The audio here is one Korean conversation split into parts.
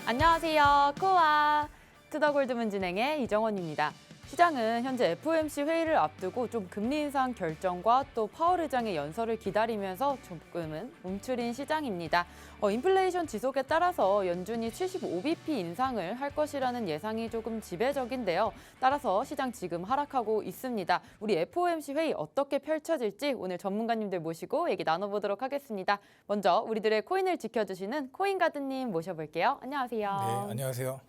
안녕하세요. 코아 투더골드문 진행의 이정원입니다. 시장은 현재 FOMC 회의를 앞두고 좀 금리 인상 결정과 또 파월 의장의 연설을 기다리면서 조금은 움츠린 시장입니다. 인플레이션 지속에 따라서 연준이 75bp 인상을 할 것이라는 예상이 조금 지배적인데요. 따라서 시장 지금 하락하고 있습니다. 우리 FOMC 회의 어떻게 펼쳐질지 오늘 전문가님들 모시고 얘기 나눠보도록 하겠습니다. 먼저 우리들의 코인을 지켜주시는 코인가드님 모셔볼게요. 안녕하세요. 네, 안녕하세요.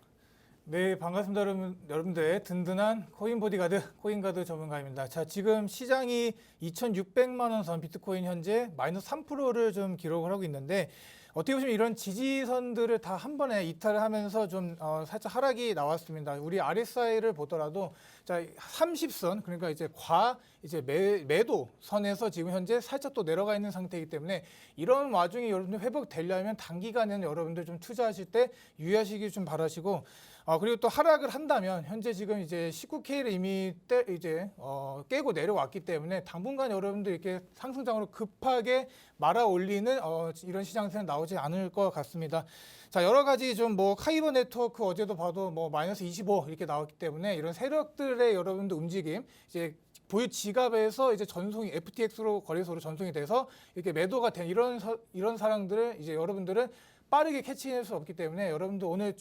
네, 반갑습니다. 여러분들 든든한 코인 보디가드, 코인가드 전문가입니다. 자, 지금 시장이 2,600만 원 선 비트코인 현재 마이너스 3%를 좀 기록을 하고 있는데 어떻게 보시면 이런 지지선들을 다 한 번에 이탈을 하면서 좀 살짝 하락이 나왔습니다. 우리 RSI를 보더라도 자, 30선 그러니까 이제 매도 선에서 지금 현재 살짝 또 내려가 있는 상태이기 때문에 이런 와중에 여러분들 회복되려면 단기간에는 여러분들 좀 투자하실 때 유의하시기 좀 바라시고 그리고 또 하락을 한다면 현재 지금 이제 19K를 이미 깨고 내려왔기 때문에 당분간 여러분들 이렇게 상승장으로 급하게 말아 올리는 이런 시장세는 나오지 않을 것 같습니다. 자, 여러 가지 좀 카이버 네트워크 어제도 봐도 마이너스 25 이렇게 나왔기 때문에 이런 세력들의 여러분들 움직임 이제 보유 지갑에서 이제 전송이 FTX로 거래소로 전송이 돼서 이렇게 매도가 된 이런 사람들을 이제 여러분들은 빠르게 캐치할 수 없기 때문에 여러분들 오늘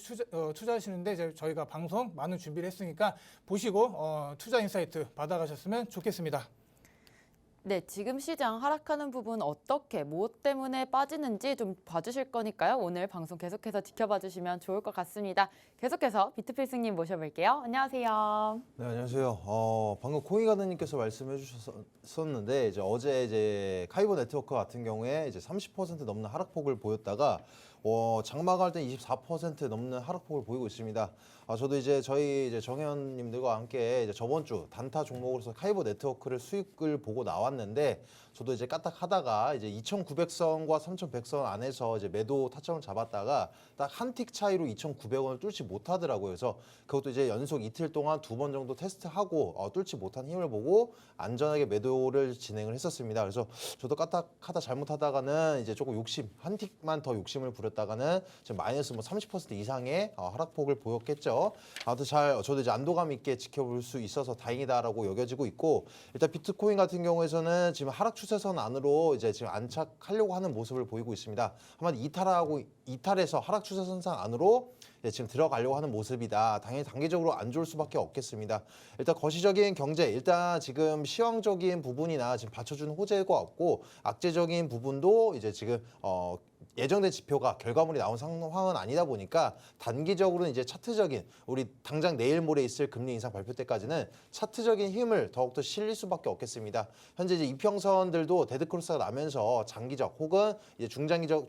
투자하시는데 이제 저희가 방송 많은 준비를 했으니까 보시고 투자 인사이트 받아가셨으면 좋겠습니다. 네, 지금 시장 하락하는 부분 어떻게, 뭐 때문에 빠지는지 좀 봐주실 거니까요. 오늘 방송 계속해서 지켜봐 주시면 좋을 것 같습니다. 계속해서 비트필승님 모셔볼게요. 안녕하세요. 네, 안녕하세요. 방금 코인가드님께서 말씀해 주셨었는데 어제 카이버 네트워크 같은 경우에 이제 30% 넘는 하락폭을 보였다가 장마가 할 때 24% 넘는 하락폭을 보이고 있습니다. 저도 저희 정현님들과 함께 저번 주 단타 종목으로서 카이버 네트워크를 수익을 보고 나왔는데 저도 까딱하다가 2,900선과 3,100선 안에서 매도 타점을 잡았다가 딱 한 틱 차이로 2,900원을 뚫지 못하더라고요. 그래서 그것도 연속 이틀 동안 2번 정도 테스트하고 뚫지 못한 힘을 보고 안전하게 매도를 진행을 했었습니다. 그래서 저도 까딱하다 잘못하다가는 조금 한 틱만 더 욕심을 부렸다가는 마이너스 30% 이상의 하락폭을 보였겠죠. 아무튼 저도 안도감 있게 지켜볼 수 있어서 다행이다라고 여겨지고 있고, 일단 비트코인 같은 경우에서는 지금 하락 추세선 안으로 지금 안착하려고 하는 모습을 보이고 있습니다. 한마디 이탈해서 하락 추세선상 안으로 지금 들어가려고 하는 모습이다. 당연히 단기적으로 안 좋을 수밖에 없겠습니다. 일단 거시적인 경제, 일단 지금 시황적인 부분이나 지금 받쳐주는 호재가 없고 악재적인 부분도 지금 예정된 지표가 결과물이 나온 상황은 아니다 보니까 단기적으로는 차트적인 우리 당장 내일 모레 있을 금리 인상 발표 때까지는 차트적인 힘을 더욱더 실릴 수밖에 없겠습니다. 현재 이평선들도 데드크로스가 나면서 장기적 혹은 중장기적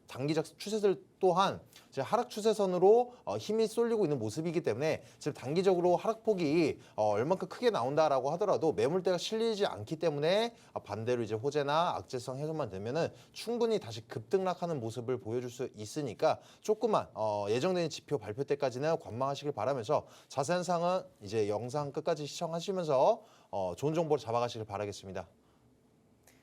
단기적 추세들 또한 하락 추세선으로 힘이 쏠리고 있는 모습이기 때문에 지금 단기적으로 하락폭이 얼만큼 크게 나온다라고 하더라도 매물대가 실리지 않기 때문에 반대로 호재나 악재성 해소만 되면은 충분히 다시 급등락하는 모습을 보여줄 수 있으니까 조금만 예정된 지표 발표 때까지는 관망하시길 바라면서 자세한 사항은 영상 끝까지 시청하시면서 좋은 정보를 잡아가시길 바라겠습니다.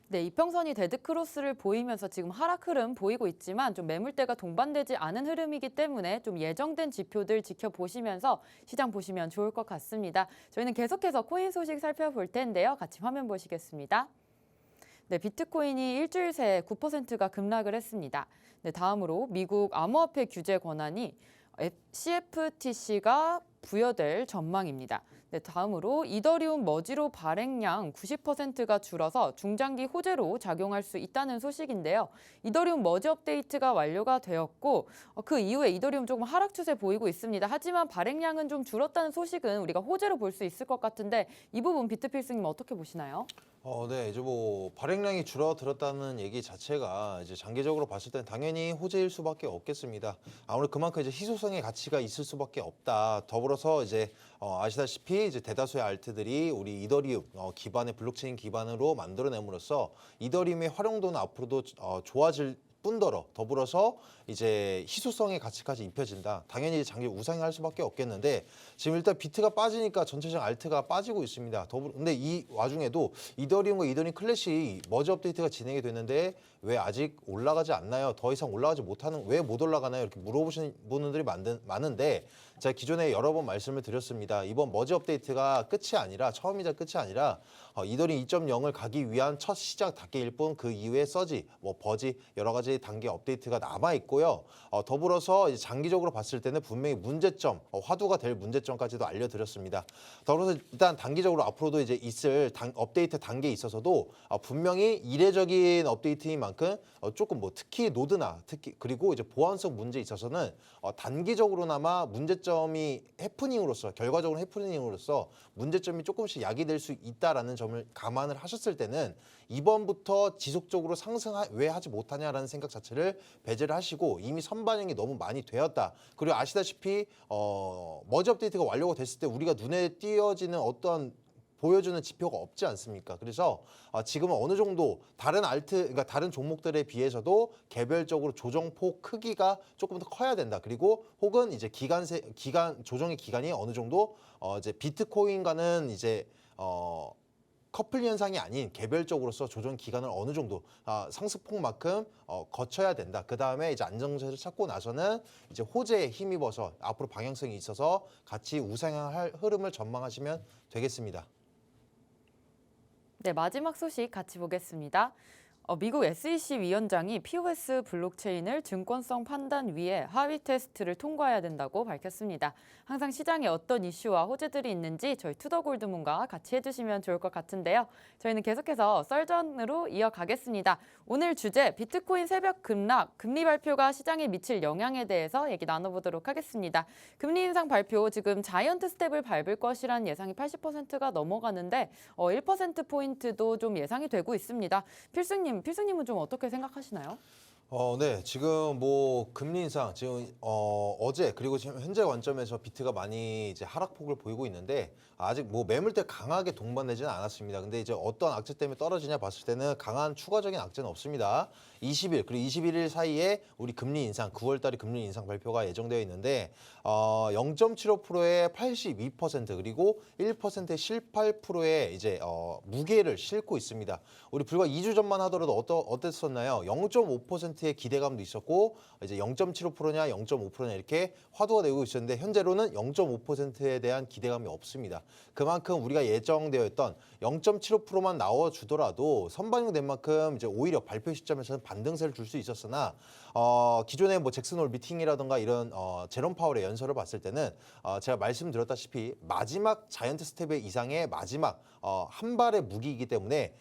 네, 이평선이 데드크로스를 보이면서 지금 하락 흐름 보이고 있지만 좀 매물대가 동반되지 않은 흐름이기 때문에 좀 예정된 지표들 지켜보시면서 시장 보시면 좋을 것 같습니다. 저희는 계속해서 코인 소식 살펴볼 텐데요. 같이 화면 보시겠습니다. 네, 비트코인이 일주일 새 9%가 급락을 했습니다. 네, 다음으로 미국 암호화폐 규제 권한이 CFTC가 부여될 전망입니다. 네, 다음으로 이더리움 머지로 발행량 90%가 줄어서 중장기 호재로 작용할 수 있다는 소식인데요. 이더리움 머지 업데이트가 완료가 되었고 그 이후에 이더리움 조금 하락 추세 보이고 있습니다. 하지만 발행량은 좀 줄었다는 소식은 우리가 호재로 볼 수 있을 것 같은데 이 부분 비트필승님 어떻게 보시나요? 네, 발행량이 줄어들었다는 얘기 자체가 장기적으로 봤을 땐 당연히 호재일 수밖에 없겠습니다. 아무래도 그만큼 희소성의 가치가 있을 수밖에 없다. 더불어서 아시다시피 대다수의 알트들이 우리 이더리움 기반의 블록체인 기반으로 만들어냄으로써 이더리움의 활용도는 앞으로도 좋아질 뿐더러 더불어서 이제 희소성의 가치까지 입혀진다. 당연히 이제 장기 우상향할 수밖에 없겠는데 지금 일단 비트가 빠지니까 전체적 알트가 빠지고 있습니다. 근데 이 와중에도 이더리움과 이더리움 클래식 머지 업데이트가 진행이 됐는데 왜 아직 올라가지 않나요? 더 이상 올라가지 못하는 왜 못 올라가나요? 이렇게 물어보시는 분들이 많은데 제가 기존에 여러 번 말씀을 드렸습니다. 이번 머지 업데이트가 끝이 아니라 처음이자 끝이 아니라 이더리움 2.0을 가기 위한 첫 시작 단계일 뿐 그 이후에 서지, 뭐 버지 여러 가지 단계 업데이트가 남아 있고요. 더불어서 이제 장기적으로 봤을 때는 분명히 문제점, 화두가 될 문제점까지도 알려드렸습니다. 더불어서 일단 단기적으로 앞으로도 이제 있을 업데이트 단계에 있어서도 분명히 이례적인 업데이트인 만큼 조금 뭐 특히 노드나 특히 그리고 이제 보안성 문제에 있어서는 단기적으로나마 문제점이 결과적으로 해프닝으로서 문제점이 조금씩 야기될 수 있다라는 점을 감안을 하셨을 때는 이번부터 지속적으로 왜 하지 못하냐라는 생각 자체를 배제를 하시고 이미 선반영이 너무 많이 되었다. 그리고 아시다시피 머지 업데이트가 완료가 됐을 때 우리가 눈에 띄어지는 어떤 보여주는 지표가 없지 않습니까? 그래서 지금은 어느 정도 그러니까 다른 종목들에 비해서도 개별적으로 조정폭 크기가 조금 더 커야 된다. 그리고 혹은 이제 조정의 기간이 어느 정도 이제 비트코인과는 이제 커플 현상이 아닌 개별적으로서 조정 기간을 어느 정도 상승폭만큼 거쳐야 된다. 그 다음에 이제 안정세를 찾고 나서는 이제 호재에 힘입어서 앞으로 방향성이 있어서 같이 우상향할 흐름을 전망하시면 되겠습니다. 네, 마지막 소식 같이 보겠습니다. 미국 SEC 위원장이 POS 블록체인을 증권성 판단 위에 하위 테스트를 통과해야 된다고 밝혔습니다. 항상 시장에 어떤 이슈와 호재들이 있는지 저희 투더골드문과 같이 해주시면 좋을 것 같은데요. 저희는 계속해서 썰전으로 이어가겠습니다. 오늘 주제 비트코인 새벽 급락, 금리 발표가 시장에 미칠 영향에 대해서 얘기 나눠보도록 하겠습니다. 금리 인상 발표 지금 자이언트 스텝을 밟을 것이라는 예상이 80%가 넘어가는데 1%포인트도 좀 예상이 되고 있습니다. 필승님은 좀 어떻게 생각하시나요? 네, 지금 뭐 금리 인상 지금 어제 그리고 지금 현재 관점에서 비트가 많이 이제 하락폭을 보이고 있는데 아직 뭐 매물대 강하게 동반되지는 않았습니다. 근데 이제 어떤 악재 때문에 떨어지냐 봤을 때는 강한 추가적인 악재는 없습니다. 20일 그리고 21일 사이에 우리 금리 인상 9월달에 금리 인상 발표가 예정되어 있는데 0.75%의 82% 그리고 1%의 18%의 이제 무게를 싣고 있습니다. 우리 불과 2주 전만 하더라도 어땠었나요? 0.5%의 기대감도 있었고 이제 0.75%냐 0.5%냐 이렇게 화두가 되고 있었는데 현재로는 0.5%에 대한 기대감이 없습니다. 그만큼 우리가 예정되어 있던 0.75%만 나와주더라도 선반영된 만큼 이제 오히려 발표 시점에서는 반등세를 줄 수 있었으나 기존의 뭐 잭슨 홀 미팅이라든가 이런 제롬 파월의 연설을 봤을 때는 제가 말씀드렸다시피 마지막 자이언트 스텝의 이상의 마지막 한 발의 무기이기 때문에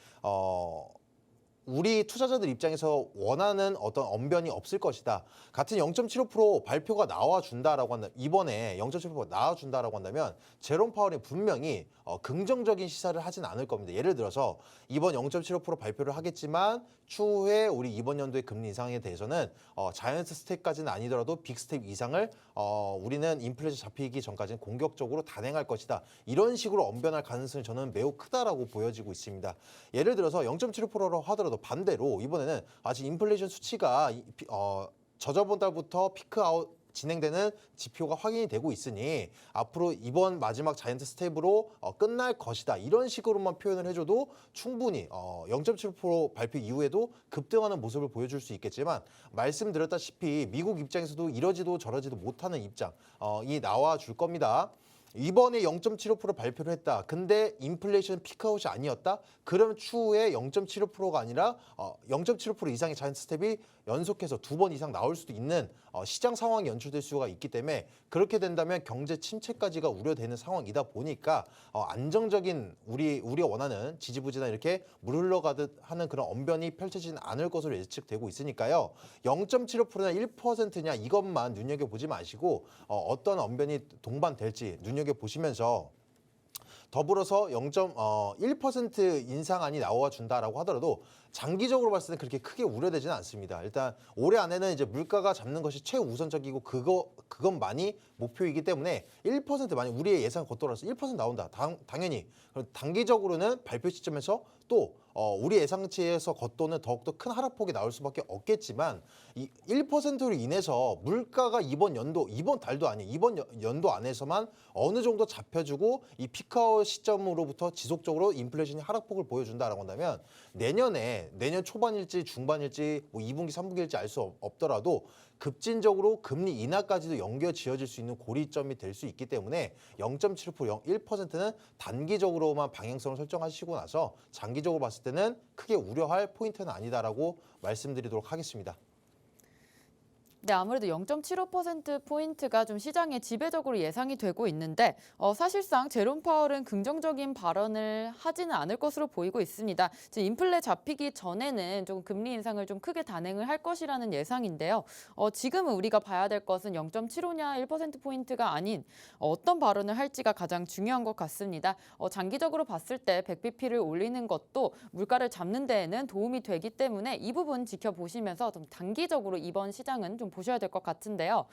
우리 투자자들 입장에서 원하는 어떤 언변이 없을 것이다. 같은 0.75% 발표가 나와준다라고 한다. 이번에 0.75% 나와준다라고 한다면 제롬 파월이 분명히 긍정적인 시사를 하진 않을 겁니다. 예를 들어서 이번 0.75% 발표를 하겠지만 추후에 우리 이번 연도의 금리 인상에 대해서는 자이언트 스텝까지는 아니더라도 빅 스텝 이상을 우리는 인플레이션 잡히기 전까지는 공격적으로 단행할 것이다. 이런 식으로 언변할 가능성이 저는 매우 크다라고 보여지고 있습니다. 예를 들어서 0.75%로 하더라도 반대로 이번에는 아직 인플레이션 수치가 저저번 달부터 피크아웃 진행되는 지표가 확인이 되고 있으니 앞으로 이번 마지막 자이언트 스텝으로 끝날 것이다. 이런 식으로만 표현을 해줘도 충분히 0.75% 발표 이후에도 급등하는 모습을 보여줄 수 있겠지만 말씀드렸다시피 미국 입장에서도 이러지도 저러지도 못하는 입장이 나와줄 겁니다. 이번에 0.75% 발표를 했다. 근데 인플레이션 피크아웃이 아니었다? 그러면 추후에 0.75%가 아니라 0.75% 이상의 자이언트 스텝이 연속해서 2번 이상 나올 수도 있는 시장 상황이 연출될 수가 있기 때문에 그렇게 된다면 경제 침체까지가 우려되는 상황이다 보니까 안정적인 우리가 원하는 지지부진한 이렇게 물 흘러가듯 하는 그런 언변이 펼쳐지지 않을 것으로 예측되고 있으니까요. 0.75%냐 1%냐 이것만 눈여겨보지 마시고 어떤 언변이 동반될지 눈여겨보시면서 더불어서 0.1% 인상안이 나와준다라고 하더라도 장기적으로 봤을 때는 그렇게 크게 우려되지는 않습니다. 일단 올해 안에는 이제 물가가 잡는 것이 최우선적이고 그것만이 목표이기 때문에 1% 만약 우리의 예상 겉돌아서 1% 나온다. 당연히 단기적으로는 발표 시점에서 또 우리 예상치에서 겉도는 더욱더 큰 하락폭이 나올 수밖에 없겠지만 이 1%로 인해서 물가가 이번 달도 아니에요. 이번 연도 안에서만 어느 정도 잡혀주고 이 피크아웃 시점으로부터 지속적으로 인플레이션이 하락폭을 보여준다라고 한다면 내년 초반일지 중반일지 뭐 2분기, 3분기일지 알 수 없더라도 급진적으로 금리 인하까지도 연결 지어질 수 있는 고리점이 될 수 있기 때문에 0.75%, 1%는 단기적으로만 방향성을 설정하시고 나서 장기적으로 봤을 때는 크게 우려할 포인트는 아니다라고 말씀드리도록 하겠습니다. 네, 아무래도 0.75%포인트가 좀 시장에 지배적으로 예상이 되고 있는데 사실상 제롬 파월은 긍정적인 발언을 하지는 않을 것으로 보이고 있습니다. 지금 인플레 잡히기 전에는 좀 금리 인상을 좀 크게 단행을 할 것이라는 예상인데요. 지금은 우리가 봐야 될 것은 0.75냐 1%포인트가 아닌 어떤 발언을 할지가 가장 중요한 것 같습니다. 장기적으로 봤을 때 100bp를 올리는 것도 물가를 잡는 데에는 도움이 되기 때문에 이 부분 지켜보시면서 좀 단기적으로 이번 시장은 좀 보셔야 될 것 같은데요.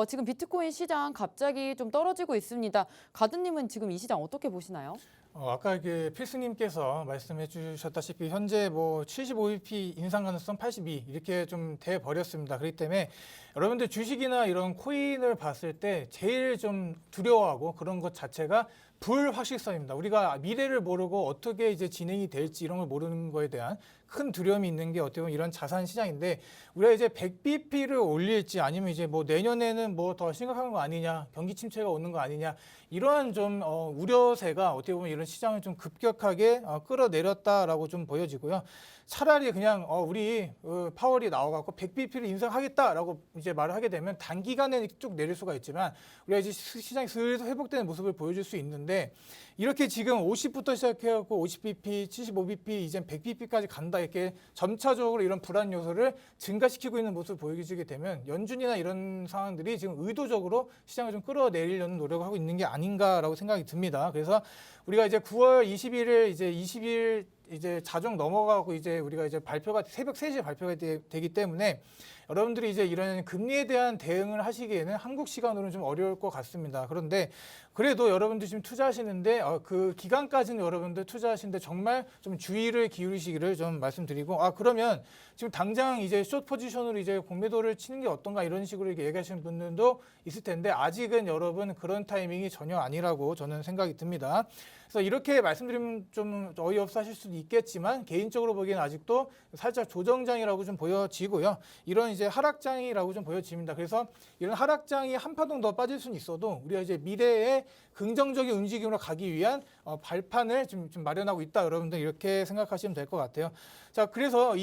지금 비트코인 시장 갑자기 좀 떨어지고 있습니다. 가드님은 지금 이 시장 어떻게 보시나요? 아까 필수님께서 말씀해 주셨다시피 현재 뭐 75bp 인상 가능성 82 이렇게 좀 돼 버렸습니다. 그렇기 때문에 여러분들 주식이나 이런 코인을 봤을 때 제일 좀 두려워하고 그런 것 자체가 불확실성입니다. 우리가 미래를 모르고 어떻게 이제 진행이 될지 이런 걸 모르는 거에 대한 큰 두려움이 있는 게 어떻게 보면 이런 자산 시장인데 우리가 이제 100bp를 올릴지 아니면 이제 뭐 내년에는 뭐 더 심각한 거 아니냐, 경기 침체가 오는 거 아니냐 이러한 좀 우려세가 어떻게 보면 이런 시장을 좀 급격하게 끌어내렸다라고 좀 보여지고요. 차라리 그냥 우리 파월이 나와갖고 100bp를 인상하겠다라고 이제 말을 하게 되면 단기간에 쭉 내릴 수가 있지만 우리가 이제 시장이 슬슬 회복되는 모습을 보여줄 수 있는데 이렇게 지금 50부터 시작해갖고 50bp, 75bp, 이제 100bp까지 간다 이렇게 점차적으로 이런 불안 요소를 증가시키고 있는 모습을 보여주게 되면 연준이나 이런 상황들이 지금 의도적으로 시장을 좀 끌어내리려는 노력을 하고 있는 게 아닌가라고 생각이 듭니다. 그래서 우리가 이제 9월 20일을 이제 20일 이제 자정 넘어가고 이제 우리가 이제 발표가 새벽 3시에 발표가 되기 때문에 여러분들이 이제 이런 금리에 대한 대응을 하시기에는 한국 시간으로는 좀 어려울 것 같습니다. 그런데 그래도 여러분들 지금 투자하시는데 그 기간까지는 여러분들 투자하시는데 정말 좀 주의를 기울이시기를 좀 말씀드리고 그러면 지금 당장 이제 숏 포지션으로 이제 공매도를 치는 게 어떤가 이런 식으로 얘기하시는 분들도 있을 텐데 아직은 여러분 그런 타이밍이 전혀 아니라고 저는 생각이 듭니다. 그래서 이렇게 말씀드리면 좀 어이없어 하실 수도 있겠지만 개인적으로 보기에는 아직도 살짝 조정장이라고 좀 보여지고요. 이런 이제 하락장이라고 좀 보여집니다. 그래서 이런 하락장이 한 파동 더 빠질 수는 있어도 우리가 이제 미래에 긍정적인 움직임으로 가기 위한 발판을 좀 마련하고 있다. 여러분들 이렇게 생각하시면 될 것 같아요. 자, 그래서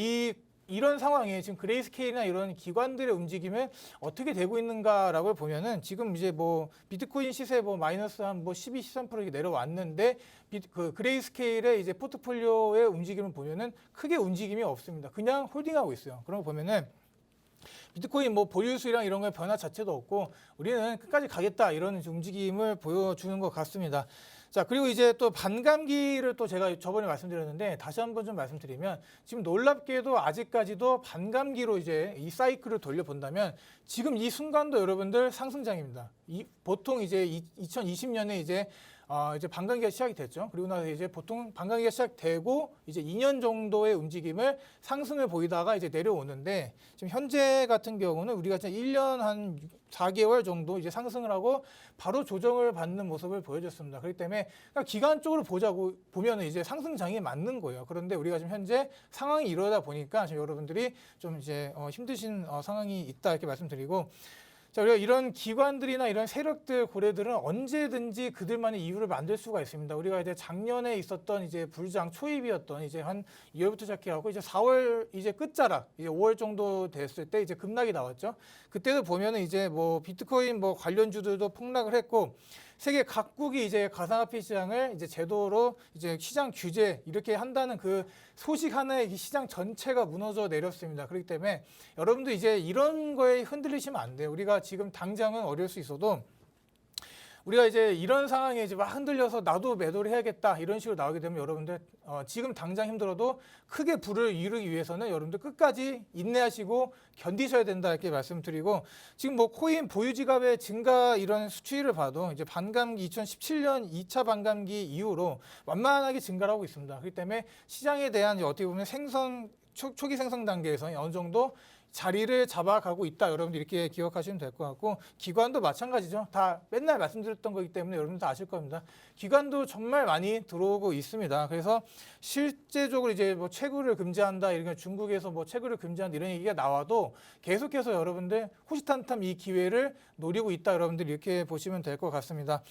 이런 상황에 지금 그레이스케일이나 이런 기관들의 움직임은 어떻게 되고 있는가라고 보면은 지금 이제 뭐 비트코인 시세 뭐 마이너스 한 뭐 12, 13% 이렇게 내려왔는데 그 그레이스케일의 이제 포트폴리오의 움직임을 보면은 크게 움직임이 없습니다. 그냥 홀딩하고 있어요. 그런 거 보면은 비트코인 뭐 보유수랑 이런 거의 변화 자체도 없고 우리는 끝까지 가겠다 이런 움직임을 보여주는 것 같습니다. 자, 그리고 이제 또 반감기를 또 제가 저번에 말씀드렸는데 다시 한번 좀 말씀드리면 지금 놀랍게도 아직까지도 반감기로 이제 이 사이클을 돌려본다면 지금 이 순간도 여러분들 상승장입니다. 보통 이제 2020년에 이제 반감기가 시작이 됐죠. 그리고 나서 이제 보통 반감기가 시작되고 이제 2년 정도의 움직임을 상승을 보이다가 이제 내려오는데 지금 현재 같은 경우는 우리가 지금 1년 한 4개월 정도 이제 상승을 하고 바로 조정을 받는 모습을 보여줬습니다. 그렇기 때문에 기간적으로 보면은 이제 상승장이 맞는 거예요. 그런데 우리가 지금 현재 상황이 이러다 보니까 지금 여러분들이 좀 이제 힘드신 상황이 있다 이렇게 말씀드리고. 자, 우리가 이런 기관들이나 이런 세력들, 고래들은 언제든지 그들만의 이유를 만들 수가 있습니다. 우리가 이제 작년에 있었던 이제 불장 초입이었던 이제 한 2월부터 시작해갖고 이제 4월 이제 끝자락, 이제 5월 정도 됐을 때 이제 급락이 나왔죠. 그때도 보면은 이제 뭐 비트코인 뭐 관련주들도 폭락을 했고 세계 각국이 이제 가상화폐 시장을 이제 제도로 이제 시장 규제 이렇게 한다는 그 소식 하나에 이 시장 전체가 무너져 내렸습니다. 그렇기 때문에 여러분도 이제 이런 거에 흔들리시면 안 돼요. 우리가 지금 당장은 어려울 수 있어도 우리가 이제 이런 상황에 이제 막 흔들려서 나도 매도를 해야겠다 이런 식으로 나오게 되면 여러분들 지금 당장 힘들어도 크게 부를 이루기 위해서는 여러분들 끝까지 인내하시고 견디셔야 된다 이렇게 말씀드리고 지금 뭐 코인 보유 지갑의 증가 이런 수치를 봐도 이제 반감기 2017년 2차 반감기 이후로 완만하게 증가를 하고 있습니다. 그렇기 때문에 시장에 대한 이제 어떻게 보면 초기 생성 단계에서 어느 정도 자리를 잡아가고 있다. 여러분들 이렇게 기억하시면 될 것 같고 기관도 마찬가지죠. 다 맨날 말씀드렸던 거기 때문에 여러분들 다 아실 겁니다. 기관도 정말 많이 들어오고 있습니다. 그래서 실제적으로 이제 뭐 채굴을 금지한다, 이런 중국에서 뭐 채굴을 금지한다 이런 얘기가 나와도 계속해서 여러분들 호시탐탐 이 기회를 노리고 있다. 여러분들 이렇게 보시면 될 것 같습니다.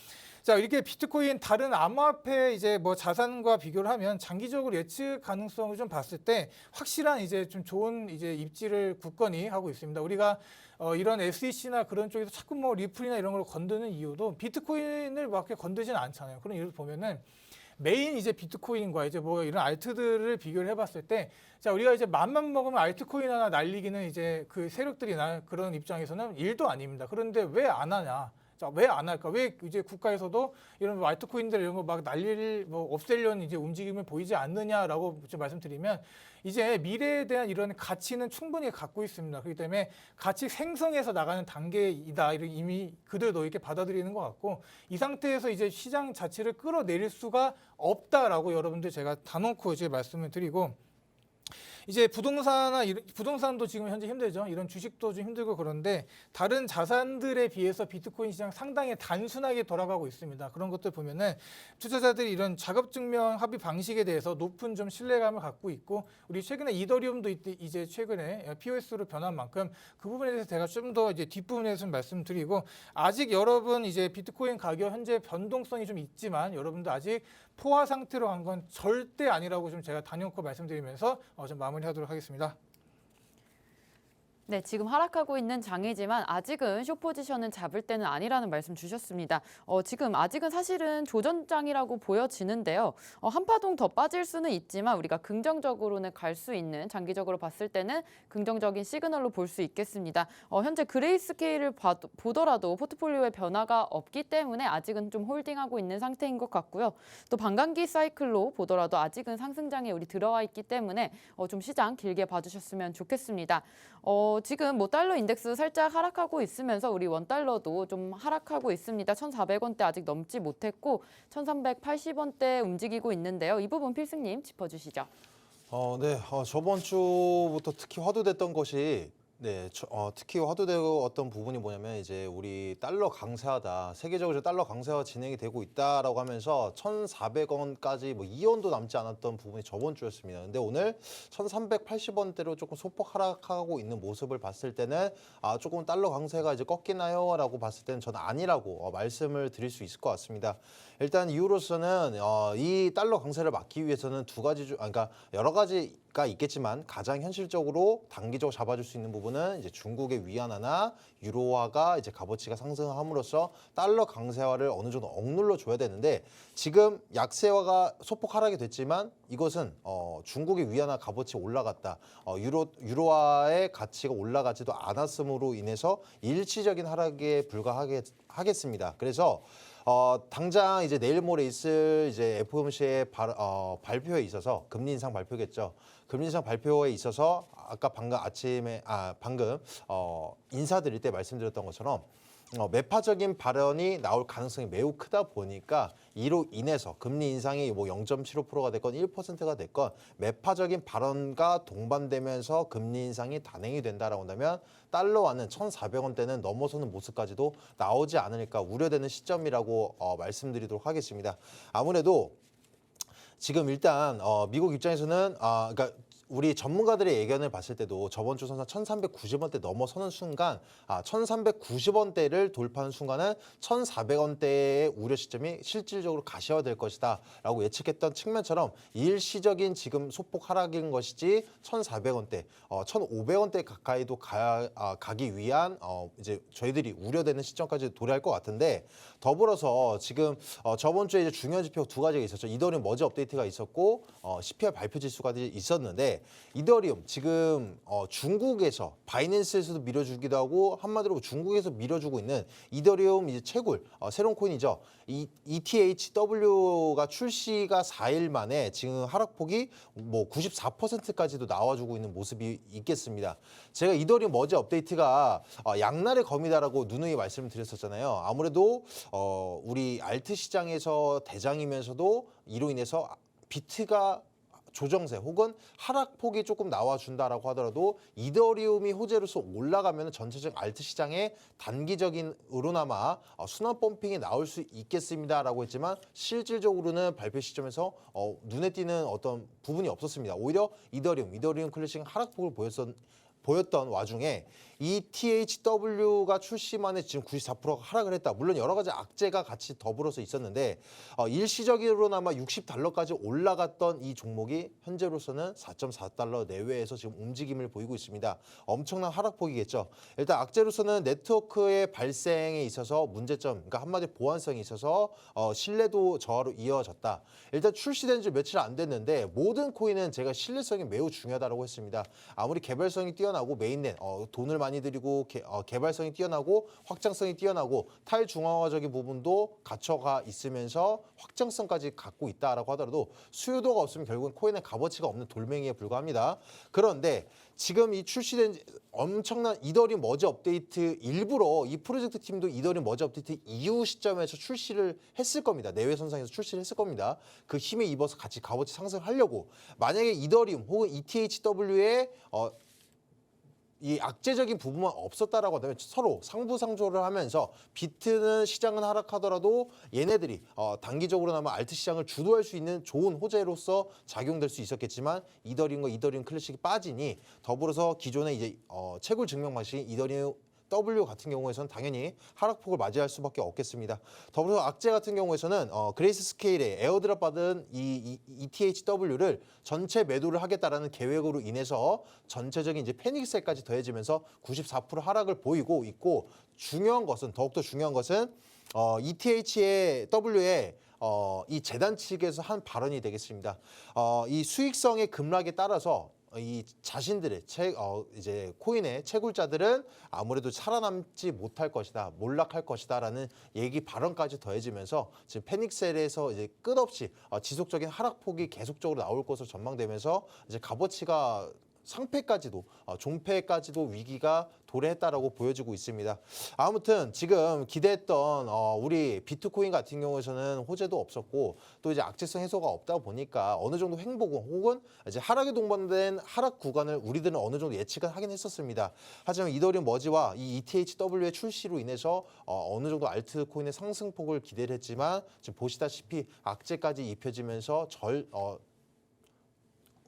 자, 이렇게 비트코인 다른 암호화폐 이제 뭐 자산과 비교를 하면 장기적으로 예측 가능성을 좀 봤을 때 확실한 이제 좀 좋은 이제 입지를 굳건히 하고 있습니다. 우리가 이런 SEC나 그런 쪽에서 자꾸 뭐 리플이나 이런 걸 건드는 이유도 비트코인을 막 이렇게 건드지는 않잖아요. 그런 이유를 보면은 메인 이제 비트코인과 이제 뭐 이런 알트들을 비교를 해봤을 때, 자, 우리가 이제 맘만 먹으면 알트코인 하나 날리기는 이제 그 세력들이나 그런 입장에서는 일도 아닙니다. 그런데 왜 안 하냐? 자, 왜 안 할까? 왜 이제 국가에서도 이런 알트코인들 이런 거 막 없애려는 이제 움직임을 보이지 않느냐라고 좀 말씀드리면 이제 미래에 대한 이런 가치는 충분히 갖고 있습니다. 그렇기 때문에 가치 생성해서 나가는 단계이다. 이미 그들도 이렇게 받아들이는 것 같고 이 상태에서 이제 시장 자체를 끌어내릴 수가 없다라고 여러분들 제가 단언코 이제 말씀을 드리고 이제 부동산도 지금 현재 힘들죠. 이런 주식도 좀 힘들고 그런데 다른 자산들에 비해서 비트코인 시장 상당히 단순하게 돌아가고 있습니다. 그런 것들 보면은 투자자들이 이런 자급증명 합의 방식에 대해서 높은 좀 신뢰감을 갖고 있고 우리 최근에 이더리움도 이제 최근에 POS로 변한 만큼 그 부분에 대해서 제가 좀 더 이제 뒷부분에서 좀 말씀드리고 아직 여러분 이제 비트코인 가격 현재 변동성이 좀 있지만 여러분도 아직 포화 상태로 간 건 절대 아니라고 좀 제가 단연코 말씀드리면서 좀 마무리하도록 하겠습니다. 네, 지금 하락하고 있는 장이지만 아직은 숏 포지션은 잡을 때는 아니라는 말씀 주셨습니다. 지금 아직은 사실은 조전장이라고 보여지는데요. 한 파동 더 빠질 수는 있지만 우리가 긍정적으로는 갈 수 있는 장기적으로 봤을 때는 긍정적인 시그널로 볼 수 있겠습니다. 현재 그레이스케일을 보더라도 포트폴리오에 변화가 없기 때문에 아직은 좀 홀딩하고 있는 상태인 것 같고요. 또 반감기 사이클로 보더라도 아직은 상승장에 우리 들어와 있기 때문에 좀 시장 길게 봐주셨으면 좋겠습니다. 지금 뭐 달러 인덱스 살짝 하락하고 있으면서 우리 원달러도 좀 하락하고 있습니다. 1,400원대 아직 넘지 못했고 1,380원대 움직이고 있는데요. 이 부분 필승님 짚어주시죠. 네, 저번 주부터 특히 화두됐던 것이 특히 화두되었던 부분이 뭐냐면 이제 우리 달러 강세하다, 세계적으로 달러 강세가 진행이 되고 있다라고 하면서 1,400원까지 뭐 2원도 남지 않았던 부분이 저번 주였습니다. 근데 오늘 1,380원대로 조금 소폭 하락하고 있는 모습을 봤을 때는 조금 달러 강세가 이제 꺾이나요라고 봤을 때는 저는 아니라고 말씀을 드릴 수 있을 것 같습니다. 일단 이유로서는 이 달러 강세를 막기 위해서는 그러니까 여러 가지가 있겠지만 가장 현실적으로 단기적으로 잡아줄 수 있는 부분은 이제 중국의 위안화나 유로화가 이제 값어치가 상승함으로써 달러 강세화를 어느 정도 억눌러 줘야 되는데 지금 약세화가 소폭 하락이 됐지만 이것은 중국의 위안화 값어치 올라갔다. 유로화의 가치가 올라가지도 않았음으로 인해서 일시적인 하락에 불과하겠습니다. 그래서 당장 이제 내일 모레 있을 이제 FOMC의 발표에 있어서 금리 인상 발표겠죠. 금리 인상 발표에 있어서 아까 방금 인사드릴 때 말씀드렸던 것처럼 매파적인 발언이 나올 가능성이 매우 크다 보니까 이로 인해서 금리 인상이 뭐 0.75%가 됐건 1%가 됐건 매파적인 발언과 동반되면서 금리 인상이 단행이 된다라고 한다면 달러화는 1,400원대는 넘어서는 모습까지도 나오지 않을까 우려되는 시점이라고 말씀드리도록 하겠습니다. 아무래도 지금 일단 미국 입장에서는 그러니까 우리 전문가들의 예견을 봤을 때도 저번 주 선상 1,390원대 넘어서는 순간 1,390원대를 돌파하는 순간은 1,400원대의 우려 시점이 실질적으로 가시화될 것이다 라고 예측했던 측면처럼 일시적인 지금 소폭 하락인 것이지 1,400원대, 1,500원대 가까이도 가기 위한 이제 저희들이 우려되는 시점까지 도래할 것 같은데 더불어서 지금 저번 주에 이제 중요한 지표 두 가지가 있었죠. 이더리움 머지 업데이트가 있었고 CPI 발표 지수가 있었는데 있는데 이더리움 지금 중국에서 바이낸스에서도 밀어주기도 하고 한마디로 중국에서 밀어주고 있는 이더리움 이제 채굴 새로운 코인이죠. ETHW가 출시가 4일 만에 지금 하락폭이 뭐 94%까지도 나와주고 있는 모습이 있겠습니다. 제가 이더리움 머지 업데이트가 양날의 검이다라고 누누이 말씀을 드렸었잖아요. 아무래도 우리 알트 시장에서 대장이면서도 이로 인해서 비트가 조정세 혹은 하락폭이 조금 나와준다라고 하더라도 이더리움이 호재로서 올라가면 전체적 알트 시장에 단기적인으로나마 순환 펌핑이 나올 수 있겠습니다라고 했지만 실질적으로는 발표 시점에서 눈에 띄는 어떤 부분이 없었습니다. 오히려 이더리움 클래식 하락폭을 보였던 와중에 ETHW가 출시만에 지금 94%가 하락을 했다. 물론 여러 가지 악재가 같이 더불어서 있었는데 일시적으로나마 $60까지 올라갔던 이 종목이 현재로서는 4.4달러 내외에서 지금 움직임을 보이고 있습니다. 엄청난 하락폭이겠죠. 일단 악재로서는 네트워크의 발생에 있어서 문제점, 그러니까 한마디 보안성이 있어서 신뢰도 저하로 이어졌다. 일단 출시된 지 며칠 안 됐는데 모든 코인은 제가 신뢰성이 매우 중요하다고 했습니다. 아무리 개발성이 뛰어나고 메인넷, 돈을 많이 들이고 개발성이 뛰어나고 확장성이 뛰어나고 탈중앙화적인 부분도 갖춰가 있으면서 확장성까지 갖고 있다라고 하더라도 수요도가 없으면 결국은 코인의 값어치가 없는 돌멩이에 불과합니다. 그런데 지금 이 출시된 엄청난 이더리움 머지 업데이트 일부러 이 프로젝트 팀도 이더리움 머지 업데이트 이후 시점에서 출시를 했을 겁니다. 내외 선상에서 출시를 했을 겁니다. 그 힘에 입어서 같이 값어치 상승하려고. 만약에 이더리움 혹은 ETHW의 이 악재적인 부분만 없었다라고 하면 서로 상부상조를 하면서 비트는 시장은 하락하더라도 얘네들이 단기적으로나마 알트 시장을 주도할 수 있는 좋은 호재로서 작용될 수 있었겠지만 이더리움과 이더리움 클래식이 빠지니 더불어서 기존의 이제 채굴 증명 방식인 이더리움 W 같은 경우에서는 당연히 하락폭을 맞이할 수밖에 없겠습니다. 더불어서 악재 같은 경우에서는 그레이스 스케일에 에어드랍 받은 이 ETHW를 전체 매도를 하겠다라는 계획으로 인해서 전체적인 이제 패닉셀까지 더해지면서 94% 하락을 보이고 있고 더욱더 중요한 것은 ETH의 W의 이 재단 측에서 한 발언이 되겠습니다. 이 수익성의 급락에 따라서 이 자신들의 이제 코인의 채굴자들은 아무래도 살아남지 못할 것이다, 몰락할 것이다라는 얘기 발언까지 더해지면서 지금 패닉셀에서 이제 끝없이 지속적인 하락폭이 계속적으로 나올 것으로 전망되면서 이제 값어치가 상패까지도 종패까지도 위기가 도래했다라고 보여지고 있습니다. 아무튼 지금 기대했던 우리 비트코인 같은 경우에서는 호재도 없었고 또 이제 악재성 해소가 없다 보니까 어느 정도 횡보고 혹은 이제 하락에 동반된 하락 구간을 우리들은 어느 정도 예측은 하긴 했었습니다. 하지만 이더리움 머지와 이 ETHW의 출시로 인해서 어느 정도 알트코인의 상승폭을 기대를 했지만 지금 보시다시피 악재까지 입혀지면서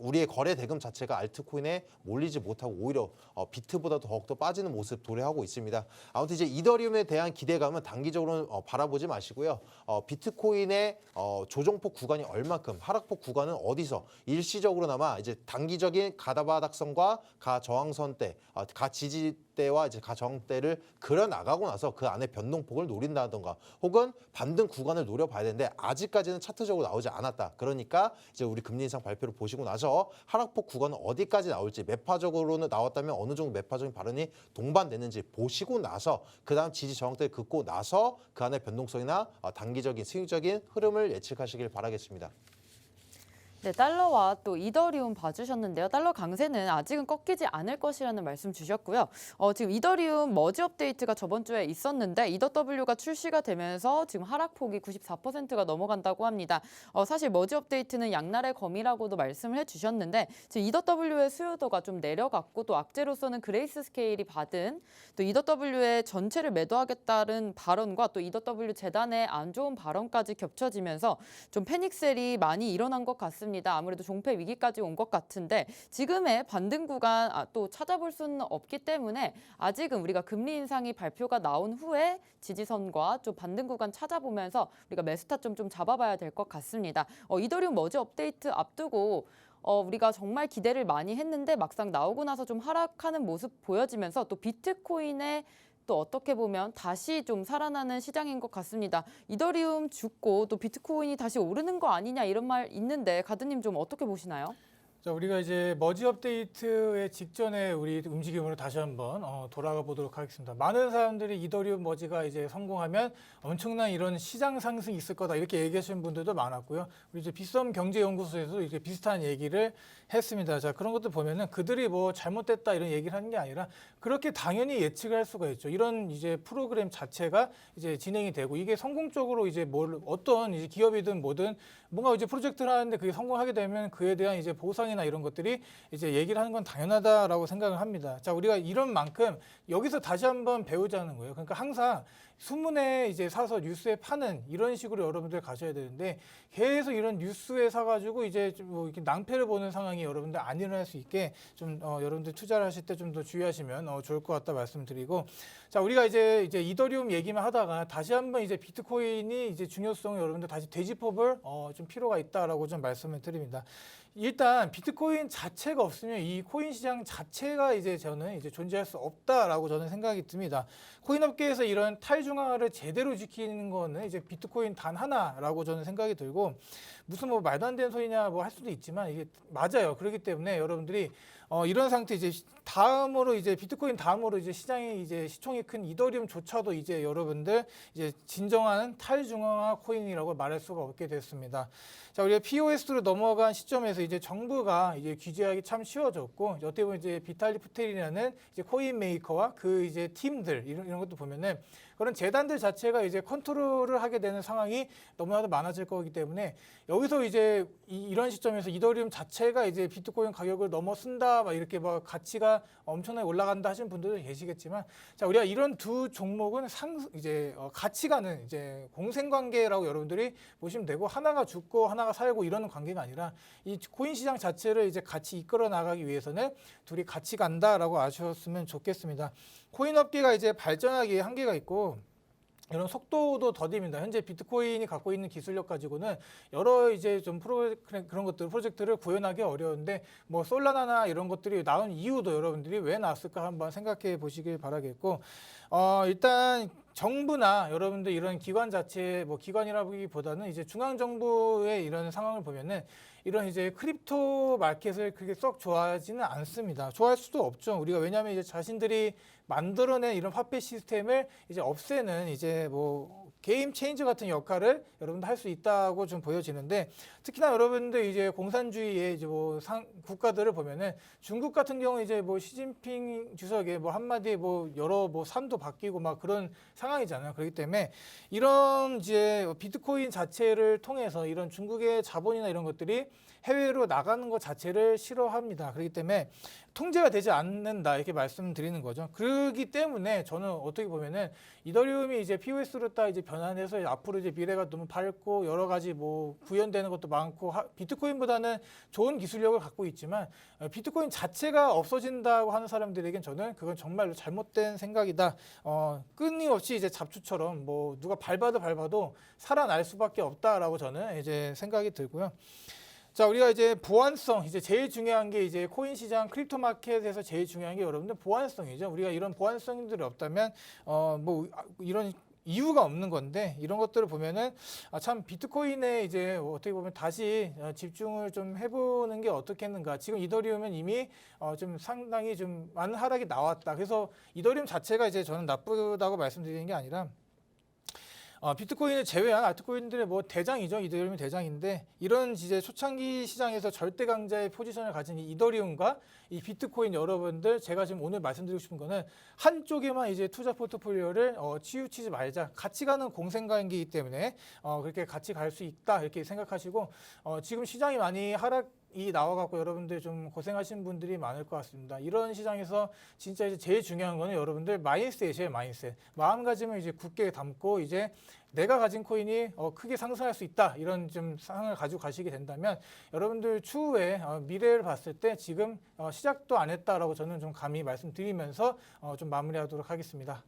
우리의 거래 대금 자체가 알트코인에 몰리지 못하고 오히려 비트보다 더욱더 빠지는 모습 도래하고 있습니다. 아무튼 이제 이더리움에 대한 기대감은 단기적으로는 바라보지 마시고요. 비트코인의 조정폭 구간이 얼만큼, 하락폭 구간은 어디서 일시적으로나마 이제 단기적인 가다바닥선과 가저항선 대, 가지지대와 이제 가저항대를 그려 나가고 나서 그 안에 변동폭을 노린다던가 혹은 반등 구간을 노려봐야 되는데 아직까지는 차트적으로 나오지 않았다. 그러니까 이제 우리 금리 인상 발표를 보시고 나서 하락폭 구간은 어디까지 나올지 매파적으로는 나왔다면 어느 정도 매파적인 발언이 동반되는지 보시고 나서 그 다음 지지 저항대를 긋고 나서 그 안에 변동성이나 단기적인 수익적인 흐름을 예측하시길 바라겠습니다. 네, 달러와 또 이더리움 봐주셨는데요. 달러 강세는 아직은 꺾이지 않을 것이라는 말씀 주셨고요. 지금 이더리움 머지 업데이트가 저번 주에 있었는데 이더W가 출시가 되면서 지금 하락폭이 94%가 넘어간다고 합니다. 사실 머지 업데이트는 양날의 검이라고도 말씀을 해주셨는데 지금 이더W의 수요도가 좀 내려갔고 또 악재로서는 그레이스 스케일이 받은 또 이더W의 전체를 매도하겠다는 발언과 또 이더W 재단의 안 좋은 발언까지 겹쳐지면서 좀 패닉셀이 많이 일어난 것 같습니다. 아무래도 종패 위기까지 온 것 같은데 지금의 반등 구간 또 찾아볼 수는 없기 때문에 아직은 우리가 금리 인상이 발표가 나온 후에 지지선과 좀 반등 구간 찾아보면서 우리가 매수 타점 좀 잡아봐야 될 것 같습니다. 이더리움 머지 업데이트 앞두고 우리가 정말 기대를 많이 했는데 막상 나오고 나서 좀 하락하는 모습 보여지면서 또 비트코인의 또 어떻게 보면 다시 좀 살아나는 시장인 것 같습니다. 이더리움 죽고 또 비트코인이 다시 오르는 거 아니냐 이런 말 있는데 가드님 좀 어떻게 보시나요? 자, 우리가 이제 머지 업데이트의 직전에 우리 움직임으로 다시 한번 돌아가 보도록 하겠습니다. 많은 사람들이 이더리움 머지가 이제 성공하면 엄청난 이런 시장 상승이 있을 거다 이렇게 얘기하시는 분들도 많았고요. 우리 이제 빗썸 경제연구소에서 이제 비슷한 얘기를 했습니다. 자, 그런 것도 보면은 그들이 뭐 잘못됐다 이런 얘기를 하는 게 아니라 그렇게 당연히 예측을 할 수가 있죠. 이런 이제 프로그램 자체가 이제 진행이 되고 이게 성공적으로 이제 어떤 이제 기업이든 뭐든 뭔가 이제 프로젝트를 하는데 그게 성공하게 되면 그에 대한 이제 보상이나 이런 것들이 이제 얘기를 하는 건 당연하다라고 생각을 합니다. 자, 우리가 이런 만큼 여기서 다시 한번 배우자는 거예요. 그러니까 항상 수문에 이제 사서 뉴스에 파는 이런 식으로 여러분들 가셔야 되는데 계속 이런 뉴스에 사가지고 이제 뭐 이렇게 낭패를 보는 상황이 여러분들 안 일어날 수 있게 좀 여러분들 투자를 하실 때 좀 더 주의하시면 좋을 것 같다 말씀드리고 자 우리가 이제 이더리움 얘기만 하다가 다시 한번 이제 비트코인이 이제 중요성을 여러분들 다시 되짚어볼 좀 필요가 있다라고 좀 말씀을 드립니다. 일단 비트코인 자체가 없으면 이 코인 시장 자체가 이제 저는 이제 존재할 수 없다라고 저는 생각이 듭니다. 코인 업계에서 이런 탈중앙화를 제대로 지키는 거는 이제 비트코인 단 하나라고 저는 생각이 들고 무슨 뭐 말도 안 되는 소리냐 뭐 할 수도 있지만 이게 맞아요. 그렇기 때문에 여러분들이 이런 상태 이제 다음으로 이제 비트코인 다음으로 이제 시장이 이제 시총이 큰 이더리움조차도 이제 여러분들 이제 진정한 탈중앙화 코인이라고 말할 수가 없게 됐습니다. 자, 우리가 POS로 넘어간 시점에서 이제 정부가 이제 규제하기 참 쉬워졌고 어떻게 보면 이제 비탈리 부테린이라는 이제 코인 메이커와 그 이제 팀들 이런 것도 보면은 그런 재단들 자체가 이제 컨트롤을 하게 되는 상황이 너무나도 많아질 거기 때문에 여기서 이제 이런 시점에서 이더리움 자체가 이제 비트코인 가격을 넘어선다 막 이렇게 막 가치가 엄청나게 올라간다 하시는 분들도 계시겠지만 자 우리가 이런 두 종목은 가치가는 이제 공생관계라고 여러분들이 보시면 되고 하나가 죽고 하나가 살고 이러는 관계가 아니라 이 코인 시장 자체를 이제 같이 이끌어 나가기 위해서는 둘이 같이 간다라고 아셨으면 좋겠습니다. 코인 업계가 이제 발전하기에 한계가 있고 이런 속도도 더딥니다. 현재 비트코인이 갖고 있는 기술력 가지고는 여러 이제 좀 그런 것들 프로젝트를 구현하기 어려운데 뭐 솔라나나 이런 것들이 나온 이유도 여러분들이 왜 나왔을까 한번 생각해 보시길 바라겠고 일단 정부나 여러분들 이런 기관 자체 뭐 기관이라기보다는 이제 중앙 정부의 이런 상황을 보면은 이런 이제 크립토 마켓을 그렇게 썩 좋아하지는 않습니다. 좋아할 수도 없죠. 우리가 왜냐하면 이제 자신들이 만들어낸 이런 화폐 시스템을 이제 없애는 이제 뭐 게임 체인저 같은 역할을 여러분들 할 수 있다고 좀 보여지는데 특히나 여러분들 이제 공산주의의 이제 뭐 국가들을 보면은 중국 같은 경우 이제 뭐 시진핑 주석의 뭐 한마디에 뭐 여러 뭐 삶도 바뀌고 막 그런 상황이잖아요. 그렇기 때문에 이런 이제 비트코인 자체를 통해서 이런 중국의 자본이나 이런 것들이 해외로 나가는 것 자체를 싫어합니다. 그렇기 때문에 통제가 되지 않는다 이렇게 말씀드리는 거죠. 그렇기 때문에 저는 어떻게 보면은 이더리움이 이제 POS로 딱 이제 변환해서 앞으로 이제 미래가 너무 밝고 여러 가지 뭐 구현되는 것도 많고 비트코인보다는 좋은 기술력을 갖고 있지만 비트코인 자체가 없어진다고 하는 사람들에겐 저는 그건 정말로 잘못된 생각이다. 끊임없이 이제 잡초처럼 뭐 누가 밟아도 살아날 수밖에 없다라고 저는 이제 생각이 들고요. 자, 우리가 이제 보안성, 이제 제일 중요한 게 이제 코인 시장 크립토 마켓에서 제일 중요한 게 여러분들 보안성이죠. 우리가 이런 보안성들이 없다면 뭐 이런 이유가 없는 건데 이런 것들을 보면은 참 비트코인에 이제 어떻게 보면 다시 집중을 좀 해보는 게 어떻겠는가. 지금 이더리움은 이미 좀 상당히 좀 많은 하락이 나왔다. 그래서 이더리움 자체가 이제 저는 나쁘다고 말씀드리는 게 아니라 비트코인을 제외한 알트코인들의 뭐 대장이죠. 이더리움이 대장인데 이런 이제 초창기 시장에서 절대 강자의 포지션을 가진 이 이더리움과 이 비트코인 여러분들 제가 지금 오늘 말씀드리고 싶은 거는 한쪽에만 이제 투자 포트폴리오를 치우치지 말자. 같이 가는 공생관계이기 때문에 그렇게 같이 갈 수 있다 이렇게 생각하시고 지금 시장이 많이 하락이 나와갖고 여러분들 좀 고생하시는 분들이 많을 것 같습니다. 이런 시장에서 진짜 이제 제일 중요한 거는 여러분들 마인드셋이에요. 마인드셋. 마음가짐을 이제 굳게 담고 이제 내가 가진 코인이 크게 상승할 수 있다 이런 좀 상황을 가지고 가시게 된다면 여러분들 추후에 미래를 봤을 때 지금 시작도 안 했다라고 저는 좀 감히 말씀드리면서 좀 마무리하도록 하겠습니다.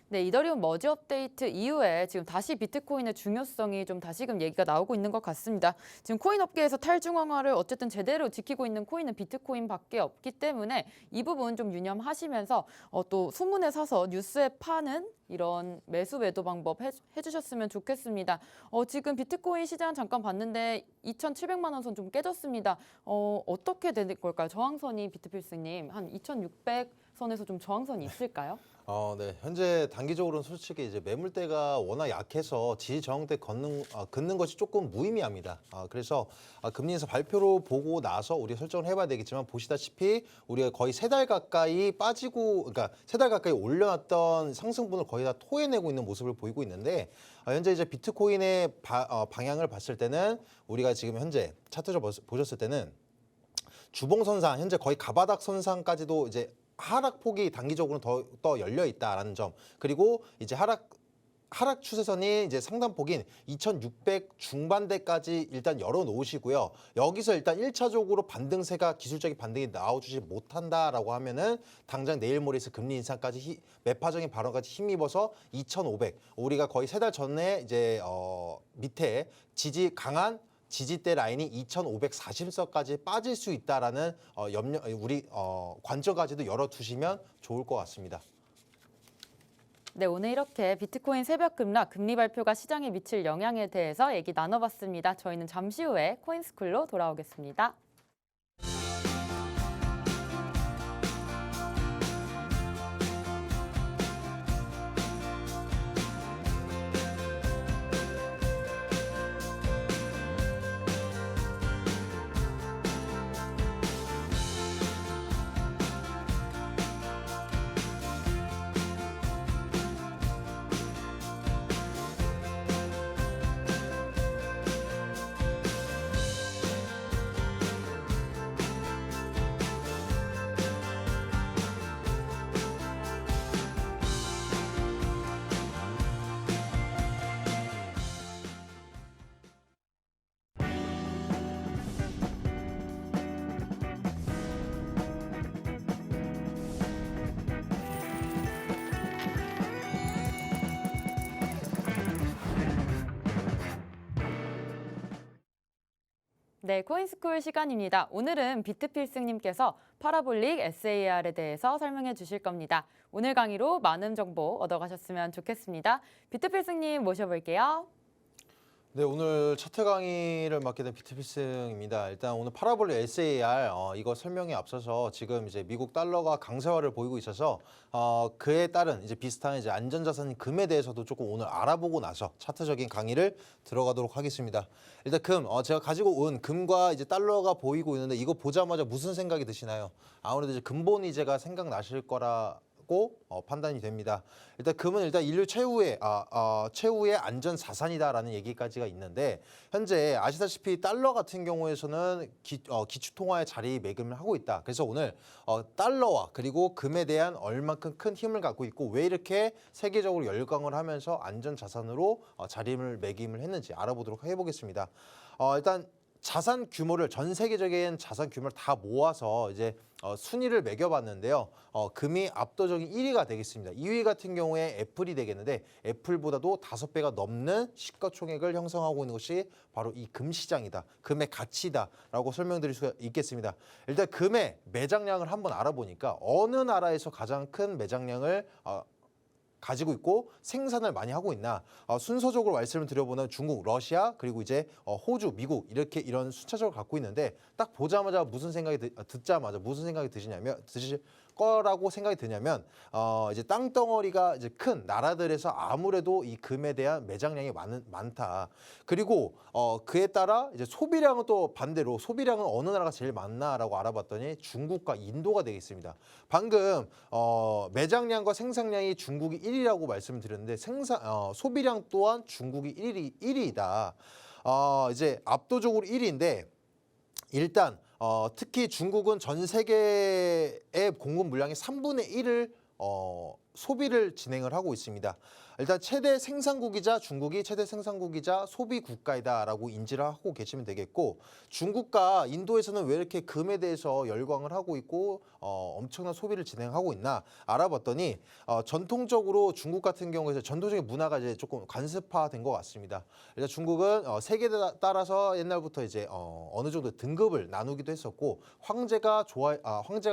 네, 이더리움 머지 업데이트 이후에 지금 다시 비트코인의 중요성이 좀 다시금 얘기가 나오고 있는 것 같습니다. 지금 코인 업계에서 탈중앙화를 어쨌든 제대로 지키고 있는 코인은 비트코인밖에 없기 때문에 이 부분 좀 유념하시면서 또 소문에 사서 뉴스에 파는 이런 매수 매도 방법 해주셨으면 좋겠습니다. 지금 비트코인 시장 잠깐 봤는데 2,700만 원 선 좀 깨졌습니다. 어떻게 되는 걸까요? 저항선이 비트필승님 한 2,600선에서 좀 저항선이 있을까요? 네. 현재 단기적으로는 솔직히 이제 매물대가 워낙 약해서 지지 저항대 긋는 것이 조금 무의미합니다. 그래서 금리 인사 발표로 보고 나서 우리가 설정을 해봐야 되겠지만 보시다시피 우리가 거의 3달 가까이 빠지고, 그러니까 3달 가까이 올려놨던 상승분을 거의 다 토해내고 있는 모습을 보이고 있는데 현재 이제 비트코인의 방향을 봤을 때는 우리가 지금 현재 차트를 보셨을 때는 주봉 선상 현재 거의 가바닥 선상까지도 이제 하락폭이 단기적으로는 더 열려 있다라는 점, 그리고 이제 하락 추세선이 이제 상단폭인 2,600 중반대까지 일단 열어 놓으시고요. 여기서 일단 1차적으로 반등세가 기술적인 반등이 나와주지 못한다라고 하면은 당장 내일 모레 있을 금리 인상까지 매파적인 발언까지 힘입어서 2,500, 우리가 거의 3달 전에 이제 밑에 강한 지지대 라인이 2,540선까지 빠질 수 있다라는 관점까지도 열어두시면 좋을 것 같습니다. 네, 오늘 이렇게 비트코인 새벽 급락, 금리 발표가 시장에 미칠 영향에 대해서 얘기 나눠봤습니다. 저희는 잠시 후에 코인스쿨로 돌아오겠습니다. 네, 코인스쿨 시간입니다. 오늘은 비트필승님께서 파라볼릭 SAR에 대해서 설명해 주실 겁니다. 오늘 강의로 많은 정보 얻어가셨으면 좋겠습니다. 비트필승님 모셔볼게요. 네, 오늘 차트 강의를 맡게 된 비트필승입니다. 일단 오늘 파라볼릭 SAR 이거 설명에 앞서서 지금 이제 미국 달러가 강세화를 보이고 있어서 그에 따른 이제 비슷한 이제 안전자산인 금에 대해서도 조금 오늘 알아보고 나서 차트적인 강의를 들어가도록 하겠습니다. 일단 제가 가지고 온 금과 이제 달러가 보이고 있는데 이거 보자마자 무슨 생각이 드시나요? 아무래도 이제 근본이제가 생각나실 거라. 판단이 됩니다. 일단 금은 인류 최후의 안전 자산이다라는 얘기까지가 있는데 현재 아시다시피 달러 같은 경우에서는 기축통화의 자리매김을 하고 있다. 그래서 오늘 달러와 그리고 금에 대한 얼만큼 큰 힘을 갖고 있고 왜 이렇게 세계적으로 열광을 하면서 안전 자산으로 자리매김을 했는지 알아보도록 해보겠습니다. 일단 자산 규모를 전 세계적인 자산 규모를 다 모아서 이제 순위를 매겨봤는데요. 금이 압도적인 1위가 되겠습니다. 2위 같은 경우에 애플이 되겠는데 애플보다도 5배가 넘는 시가총액을 형성하고 있는 것이 바로 이 금 시장이다. 금의 가치다라고 설명드릴 수가 있겠습니다. 일단 금의 매장량을 한번 알아보니까 어느 나라에서 가장 큰 매장량을 가지고 있고 생산을 많이 하고 있나 순서적으로 말씀을 드려보면 중국, 러시아 그리고 이제 호주, 미국 이런 순차적으로 갖고 있는데 딱 보자마자 듣자마자 무슨 생각이 드실 거라고 생각이 드냐면 이제 땅덩어리가 이제 큰 나라들에서 아무래도 이 금에 대한 매장량이 많다. 그리고 그에 따라 이제 소비량은 또 반대로 소비량은 어느 나라가 제일 많나라고 알아봤더니 중국과 인도가 되겠습니다. 방금 매장량과 생산량이 중국이 1위라고 말씀을 드렸는데 소비량 또한 중국이 1위이다. 이제 압도적으로 1위인데 일단 특히 중국은 전 세계의 공급 물량의 3분의 1을 소비를 진행을 하고 있습니다. 일단 중국이 최대 생산국이자 소비 국가이다라고 인지를 하고 계시면 되겠고 중국과 인도에서는 왜 이렇게 금에 대해서 열광을 하고 있고 엄청난 소비를 진행하고 있나 알아봤더니 전통적으로 중국 같은 경우에서 전통적인 문화가 이제 조금 관습화된 것 같습니다. 일단 중국은 세계에 따라서 옛날부터 이제 어느 정도 등급을 나누기도 했었고 황제가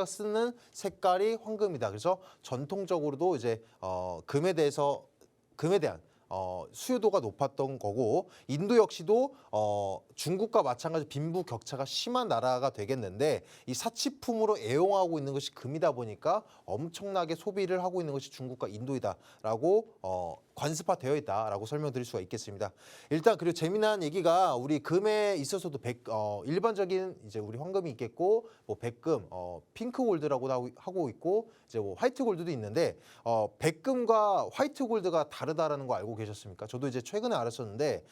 쓰는 색깔이 황금이다. 그래서 전통적으로도 이제 금에 대한 수요도가 높았던 거고 인도 역시도 중국과 마찬가지 빈부 격차가 심한 나라가 되겠는데 이 사치품으로 애용하고 있는 것이 금이다 보니까 엄청나게 소비를 하고 있는 것이 중국과 인도이다라고 관습화되어 있다라고 설명드릴 수가 있겠습니다. 일단 그리고 재미난 얘기가 우리 금에 있어서도 일반적인 이제 우리 황금이 있겠고 뭐 백금, 핑크 골드라고도 하고 있고 이제 뭐 화이트 골드도 있는데 백금과 화이트 골드가 다르다라는 거 알고 계셨습니까? 저도 이제 최근에 알았었는데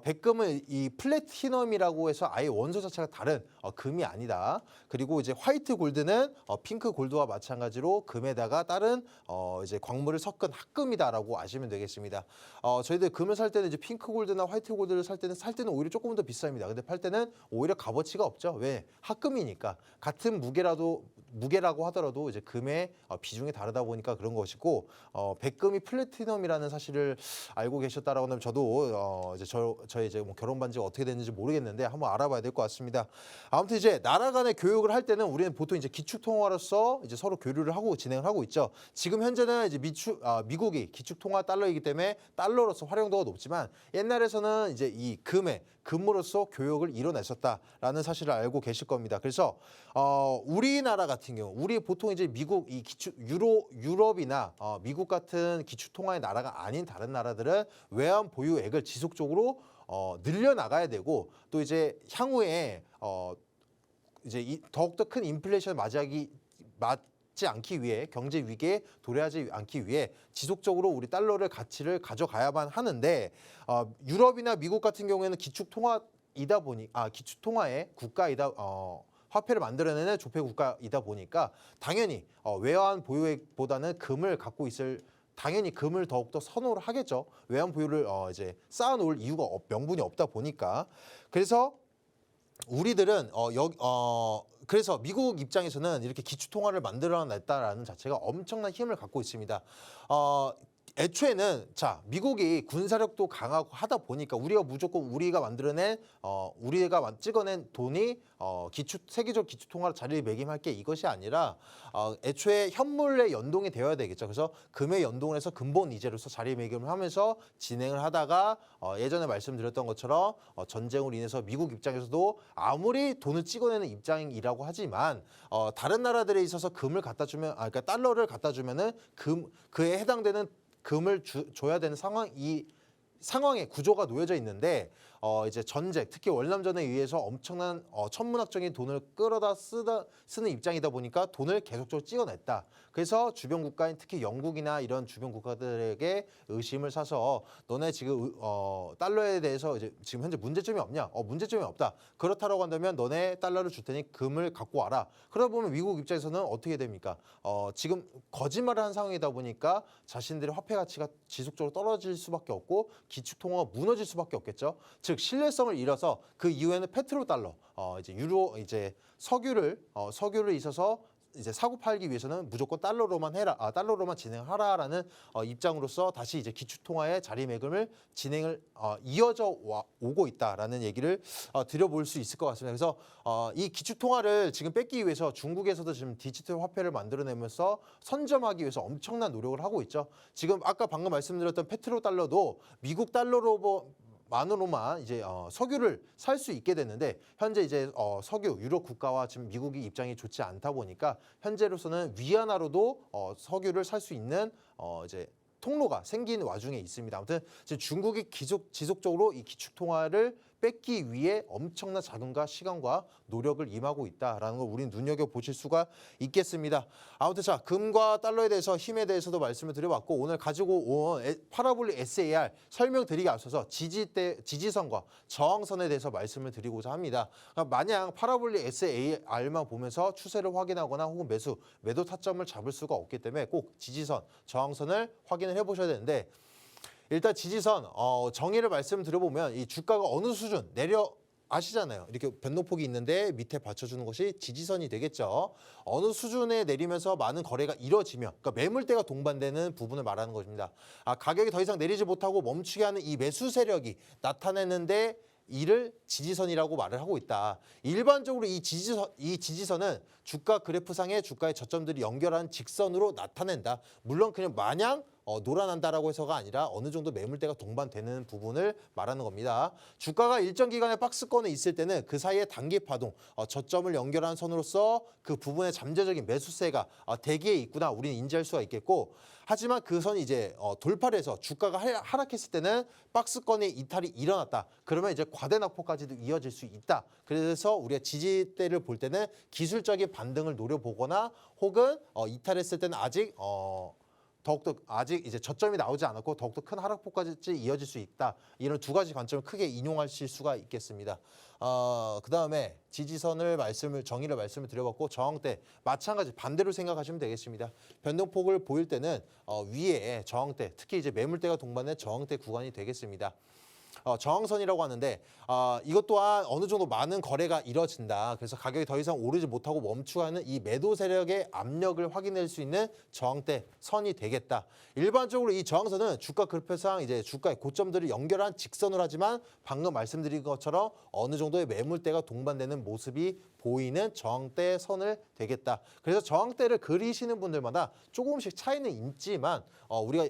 백금은 이 플래티넘이라고 해서 아예 원소 자체가 다른 금이 아니다. 그리고 이제 화이트 골드는 핑크 골드와 마찬가지로 금에다가 다른 이제 광물을 섞은 합금이다라고 아시면 되겠습니다. 저희들 금을 살 때는 이제 핑크 골드나 화이트 골드를 살 때는 오히려 조금 더 비쌉니다. 근데 팔 때는 오히려 값어치가 없죠. 왜? 합금이니까 같은 무게라고 하더라도 이제 금의 비중이 다르다 보니까 그런 것이고 백금이 플래티넘이라는 사실을 알고 계셨다라고 하면 저도 이제 저희 이제 뭐 결혼 반지가 어떻게 됐는지 모르겠는데 한번 알아봐야 될 것 같습니다. 아무튼 이제 나라 간의 교육을 할 때는 우리는 보통 이제 기축통화로서 이제 서로 교류를 하고 진행을 하고 있죠. 지금 현재는 이제 미국이 기축통화 달러이기 때문에 달러로서 활용도가 높지만 옛날에서는 이제 이 금으로서 교역을 이뤄냈었다라는 사실을 알고 계실 겁니다. 그래서 우리나라 같은 경우, 우리 보통 이제 미국 이 유럽이나 미국 같은 기축통화의 나라가 아닌 다른 나라들은 외환 보유액을 지속적으로 늘려나가야 되고 또 이제 향후에 이제 더욱더 큰 인플레이션을 맞지 않기 위해 경제 위기에 도래하지 않기 위해 지속적으로 우리 달러를 가치를 가져가야만 하는데 유럽이나 미국 같은 경우에는 기축통화의 국가이다 화폐를 만들어내는 조폐 국가이다 보니까 당연히 외환 보유액보다는 금을 갖고 있을 당연히 금을 더욱더 선호를 하겠죠. 외환 보유를 이제 쌓아놓을 이유가 명분이 없다 보니까 그래서 우리들은 그래서 미국 입장에서는 이렇게 기축통화를 만들어냈다라는 자체가 엄청난 힘을 갖고 있습니다. 애초에는 미국이 군사력도 강하고 하다 보니까 우리가 만들어낸 우리가 찍어낸 돈이 세계적 기축통화로 자리를 매김할 게 이것이 아니라 애초에 현물에 연동이 되어야 되겠죠. 그래서 금에 연동을 해서 근본 이자로서 자리매김을 하면서 진행을 하다가 예전에 말씀드렸던 것처럼 전쟁으로 인해서 미국 입장에서도 아무리 돈을 찍어내는 입장이라고 하지만 다른 나라들에 있어서 금을 갖다 주면 그러니까 달러를 갖다 주면은 그에 해당되는 금을 줘야 되는 상황의 구조가 놓여져 있는데 이제 전쟁, 특히 월남전에 의해서 엄청난 천문학적인 돈을 끌어다 쓰는 입장이다 보니까 돈을 계속적으로 찍어냈다. 그래서 주변 국가인 특히 영국이나 이런 주변 국가들에게 의심을 사서 너네 지금 달러에 대해서 이제 지금 현재 문제점이 없냐? 문제점이 없다. 그렇다라고 한다면 너네 달러를 줄 테니 금을 갖고 와라. 그러다 보면 미국 입장에서는 어떻게 됩니까? 지금 거짓말을 한 상황이다 보니까 자신들의 화폐 가치가 지속적으로 떨어질 수밖에 없고 기축통화가 무너질 수밖에 없겠죠. 즉 신뢰성을 잃어서 그 이후에는 페트로달러, 이제 석유를 있어서 이제 사고 팔기 위해서는 무조건 달러로만 진행하라라는 입장으로서 다시 이제 기축통화의 자리매김을 이어져 오고 있다라는 얘기를 드려볼 수 있을 것 같습니다. 그래서 이 기축통화를 지금 뺏기 위해서 중국에서도 지금 디지털 화폐를 만들어내면서 선점하기 위해서 엄청난 노력을 하고 있죠. 지금 아까 방금 말씀드렸던 페트로달러도 미국 달러로만으로만 이제 석유를 살 수 있게 됐는데 현재 이제 유럽 국가와 지금 미국이 입장이 좋지 않다 보니까 현재로서는 위안화로도 석유를 살 수 있는 이제 통로가 생긴 와중에 있습니다. 아무튼 지금 중국이 지속적으로 이 기축통화를 뺏기 위해 엄청난 자금과 시간과 노력을 임하고 있다라는 걸 우리는 눈여겨보실 수가 있겠습니다. 아무튼 금과 달러에 대해서 힘에 대해서도 말씀을 드려봤고 오늘 가지고 온 파라볼릭 SAR 설명드리기 앞서서 지지선과 저항선에 대해서 말씀을 드리고자 합니다. 그러니까 마냥 파라볼릭 SAR만 보면서 추세를 확인하거나 혹은 매도 타점을 잡을 수가 없기 때문에 꼭 지지선, 저항선을 확인을 해보셔야 되는데 일단 지지선 정의를 말씀드려보면 이 주가가 어느 수준 아시잖아요. 이렇게 변동폭이 있는데 밑에 받쳐주는 것이 지지선이 되겠죠. 어느 수준에 내리면서 많은 거래가 이뤄지면 그러니까 매물대가 동반되는 부분을 말하는 것입니다. 가격이 더 이상 내리지 못하고 멈추게 하는 이 매수 세력이 나타내는데 이를 지지선이라고 말을 하고 있다. 일반적으로 이 지지선은 주가 그래프상의 주가의 저점들이 연결한 직선으로 나타낸다. 물론 그냥 마냥 놀아난다라고 해서가 아니라 어느 정도 매물대가 동반되는 부분을 말하는 겁니다. 주가가 일정 기간의 박스권에 있을 때는 그 사이에 단기 파동, 저점을 연결한 선으로서 그 부분의 잠재적인 매수세가 대기에 있구나 우리는 인지할 수가 있겠고, 하지만 그 선이 이제 돌파를 해서 주가가 하락했을 때는 박스권의 이탈이 일어났다. 그러면 이제 과대 낙폭까지도 이어질 수 있다. 그래서 우리가 지지대를 볼 때는 기술적인 반등을 노려보거나 혹은 이탈했을 때는 아직 더욱더 아직 이제 저점이 나오지 않았고 더욱더 큰 하락폭까지 이어질 수 있다. 이런 두 가지 관점을 크게 인용하실 수가 있겠습니다. 그다음에 지지선을 정의를 말씀을 드려봤고, 저항대 마찬가지 반대로 생각하시면 되겠습니다. 변동폭을 보일 때는 위에 저항대, 특히 이제 매물대가 동반된 저항대 구간이 되겠습니다. 저항선이라고 하는데 이것 또한 어느 정도 많은 거래가 이뤄진다. 그래서 가격이 더 이상 오르지 못하고 멈추어가는 이 매도 세력의 압력을 확인할 수 있는 저항대 선이 되겠다. 일반적으로 이 저항선은 주가 그래프상 이제 주가의 고점들을 연결한 직선으로 하지만 방금 말씀드린 것처럼 어느 정도의 매물대가 동반되는 모습이 보이는 저항대 선을 되겠다. 그래서 저항대를 그리시는 분들마다 조금씩 차이는 있지만 우리가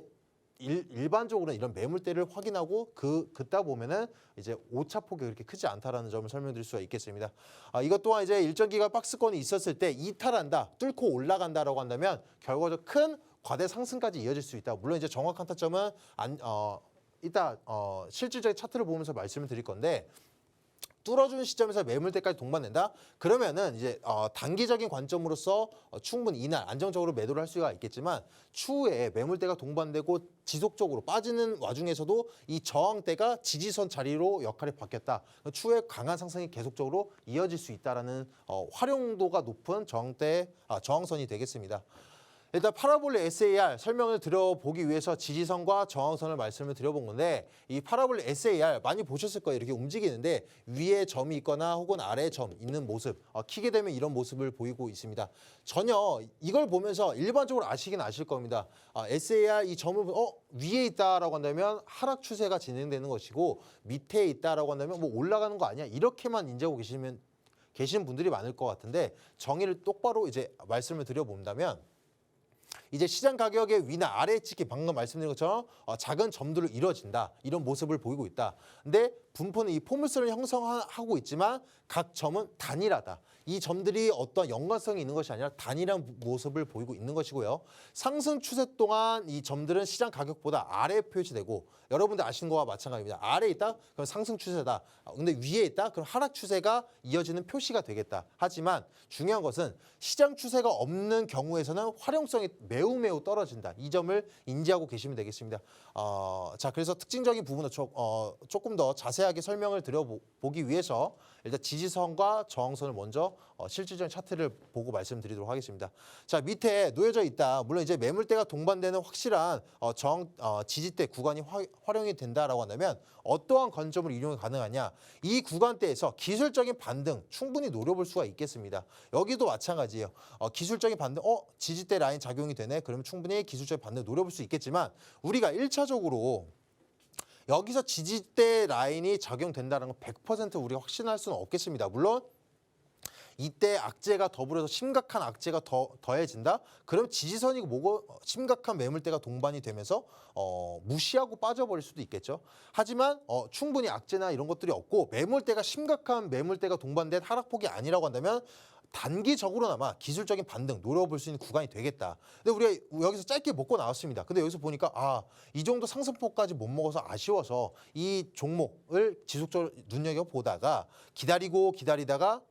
일반적으로는 이런 매물대를 확인하고 그따 보면은 이제 오차폭이 그렇게 크지 않다라는 점을 설명드릴 수가 있겠습니다. 이것 또한 이제 일정 기간 박스권이 있었을 때 이탈한다, 뚫고 올라간다라고 한다면 결과적으로 큰 과대 상승까지 이어질 수 있다. 물론 이제 정확한 타점은 이따 실질적인 차트를 보면서 말씀을 드릴 건데, 뚫어주는 시점에서 매물대까지 동반된다? 그러면은 이제 단기적인 관점으로서 충분히 이날 안정적으로 매도를 할 수가 있겠지만, 추후에 매물대가 동반되고 지속적으로 빠지는 와중에서도 이 저항대가 지지선 자리로 역할이 바뀌었다. 추후에 강한 상승이 계속적으로 이어질 수 있다라는 활용도가 높은 저항선이 되겠습니다. 일단 파라볼레 SAR 설명을 드려보기 위해서 지지선과 저항선을 말씀을 드려본 건데, 이 파라볼레 SAR 많이 보셨을 거예요. 이렇게 움직이는데 위에 점이 있거나 혹은 아래에 점 있는 모습, 키게 되면 이런 모습을 보이고 있습니다. 전혀 이걸 보면서 일반적으로 아시긴 아실 겁니다. SAR 이 점을 위에 있다라고 한다면 하락 추세가 진행되는 것이고, 밑에 있다라고 한다면 뭐 올라가는 거 아니야, 이렇게만 인지하고 계시는 분들이 많을 것 같은데, 정의를 똑바로 이제 말씀을 드려본다면, 이제 시장 가격의 위나 아래에 찍히 방금 말씀드린 것처럼 작은 점들을 이뤄진다, 이런 모습을 보이고 있다. 근데 분포는 이 포물선을 형성하고 있지만 각 점은 단일하다. 이 점들이 어떤 연관성이 있는 것이 아니라 단일한 모습을 보이고 있는 것이고요. 상승 추세 동안 이 점들은 시장 가격보다 아래에 표시되고, 여러분들 아시는 거와 마찬가지입니다. 아래에 있다? 그럼 상승 추세다. 근데 위에 있다? 그럼 하락 추세가 이어지는 표시가 되겠다. 하지만 중요한 것은 시장 추세가 없는 경우에서는 활용성이 매우 떨어진다. 이 점을 인지하고 계시면 되겠습니다. 자, 그래서 특징적인 부분을 조금 더 자세하게 설명을 드려보기 위해서 일단 지지선과 저항선을 먼저 실질적인 차트를 보고 말씀드리도록 하겠습니다. 자, 밑에 놓여져 있다. 물론 이제 매물대가 동반되는 확실한 지지대 구간이 활용이 된다라고 한다면 어떠한 관점을 이용이 가능하냐? 이 구간대에서 기술적인 반등 충분히 노려볼 수가 있겠습니다. 여기도 마찬가지예요. 기술적인 반등, 지지대 라인 작용이 되네. 그러면 충분히 기술적인 반등 노려볼 수 있겠지만, 우리가 1차적으로 여기서 지지대 라인이 작용된다는 건 100% 우리가 확신할 수는 없겠습니다. 물론 이때 악재가 더불어서 심각한 악재가 더해진다? 그럼 지지선이고 뭐고 심각한 매물대가 동반이 되면서 무시하고 빠져버릴 수도 있겠죠. 하지만 충분히 악재나 이런 것들이 없고 매물대가 심각한 매물대가 동반된 하락폭이 아니라고 한다면 단기적으로나마 기술적인 반등 노려볼 수 있는 구간이 되겠다. 근데 우리가 여기서 짧게 먹고 나왔습니다. 근데 여기서 보니까 이 정도 상승폭까지 못 먹어서 아쉬워서 이 종목을 지속적으로 눈여겨보다가 기다리다가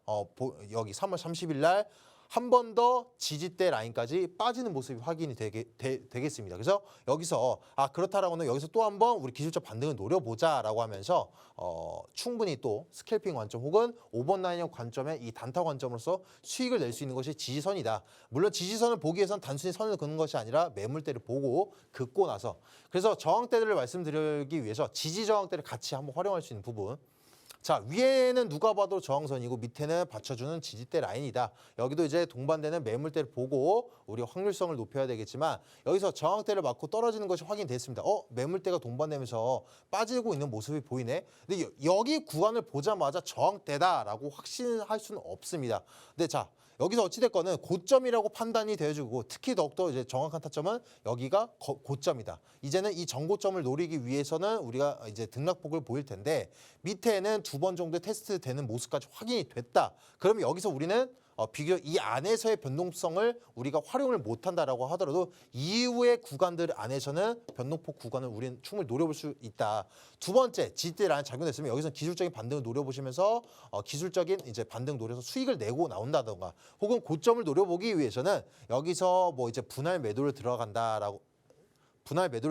여기 3월 30일 날 한 번 더 지지대 라인까지 빠지는 모습이 확인이 되겠습니다. 그래서 여기서 그렇다라고 하면 여기서 또 한 번 우리 기술적 반등을 노려보자라고 하면서 충분히 또 스캘핑 관점 혹은 5번 라인형 관점의 이 단타 관점으로서 수익을 낼 수 있는 것이 지지선이다. 물론 지지선을 보기 위해서는 단순히 선을 긋는 것이 아니라 매물대를 보고 긋고 나서, 그래서 저항대들을 말씀드리기 위해서 지지 저항대를 같이 한번 활용할 수 있는 부분. 자, 위에는 누가 봐도 저항선이고 밑에는 받쳐주는 지지대 라인이다. 여기도 이제 동반되는 매물대를 보고 우리 확률성을 높여야 되겠지만, 여기서 저항대를 맞고 떨어지는 것이 확인됐습니다. 매물대가 동반되면서 빠지고 있는 모습이 보이네. 근데 여기 구간을 보자마자 저항대다라고 확신할 수는 없습니다. 근데 자, 여기서 어찌됐거는 고점이라고 판단이 되어지고 특히 더욱더 이제 정확한 타점은 여기가 고점이다. 이제는 이 정고점을 노리기 위해서는 우리가 이제 등락폭을 보일 텐데 밑에는 2번 정도 테스트 되는 모습까지 확인이 됐다. 그러면 여기서 우리는 비교적 이 안에서의 변동성을 우리가 활용을 못한다라고 하더라도 이후의 구간들 안에서는 변동폭 구간을 우리는 충분히 노려볼 수 있다. 두 번째, 지지대 라인 작용됐으면 여기서 기술적인 반등을 노려보시면서 기술적인 이제 반등 노려서 수익을 내고 나온다던가 혹은 고점을 노려보기 위해서는 여기서 뭐 이제 분할 매도를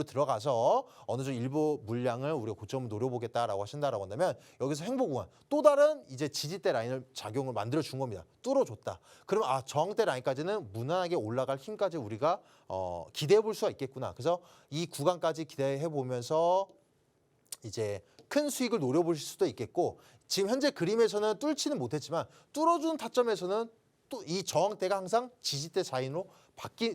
들어가서 어느 정도 일부 물량을 우리가 고점을 노려보겠다라고 하신다라고 한다면 여기서 행보 구간 또 다른 이제 지지대 라인을 작용을 만들어 준 겁니다. 뚫어줬다. 그러면 저항대 라인까지는 무난하게 올라갈 힘까지 우리가 기대해 볼 수가 있겠구나. 그래서 이 구간까지 기대해 보면서 이제 큰 수익을 노려보실 수도 있겠고 지금 현재 그림에서는 뚫지는 못했지만 뚫어준 타점에서는 또 이 저항대가 항상 지지대 사이로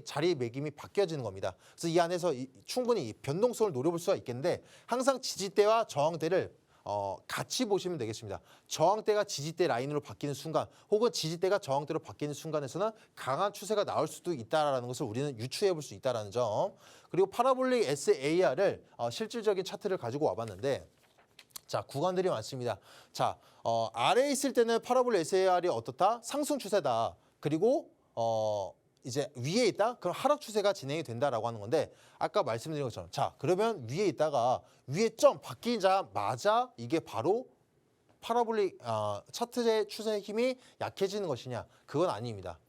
자리 매김이 바뀌어지는 겁니다. 그래서 이 안에서 충분히 변동성을 노려볼 수가 있겠는데 항상 지지대와 저항대를 같이 보시면 되겠습니다. 저항대가 지지대 라인으로 바뀌는 순간 혹은 지지대가 저항대로 바뀌는 순간에서는 강한 추세가 나올 수도 있다는 것을 우리는 유추해 볼 수 있다는 점. 그리고 파라볼릭 SAR을 실질적인 차트를 가지고 와봤는데 자, 구간들이 많습니다. 자, 아래에 있을 때는 파라볼 SAR이 어떻다? 상승 추세다. 그리고 이제 위에 있다? 그럼 하락 추세가 진행이 된다라고 하는 건데 아까 말씀드린 것처럼 자, 그러면 위에 있다가 위에 점 바뀌자마자 이게 바로 파라볼릭 차트의 추세의 힘이 약해지는 것이냐? 그건 아닙니다.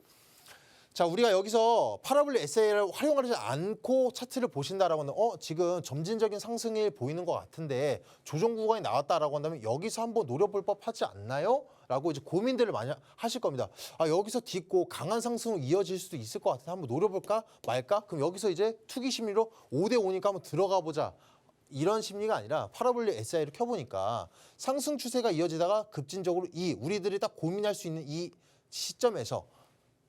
자, 우리가 여기서 파라볼릭 SAR을 활용하지 않고 차트를 보신다라고 하면 지금 점진적인 상승이 보이는 것 같은데 조정 구간이 나왔다라고 한다면 여기서 한번 노려볼 법하지 않나요? 라고 이제 고민들을 많이 하실 겁니다. 여기서 딛고 강한 상승으로 이어질 수도 있을 것 같은데 한번 노려볼까 말까? 그럼 여기서 이제 투기 심리로 5대 5니까 한번 들어가 보자. 이런 심리가 아니라 파라볼릭 SI를 켜보니까 상승 추세가 이어지다가 급진적으로 우리들이 딱 고민할 수 있는 이 시점에서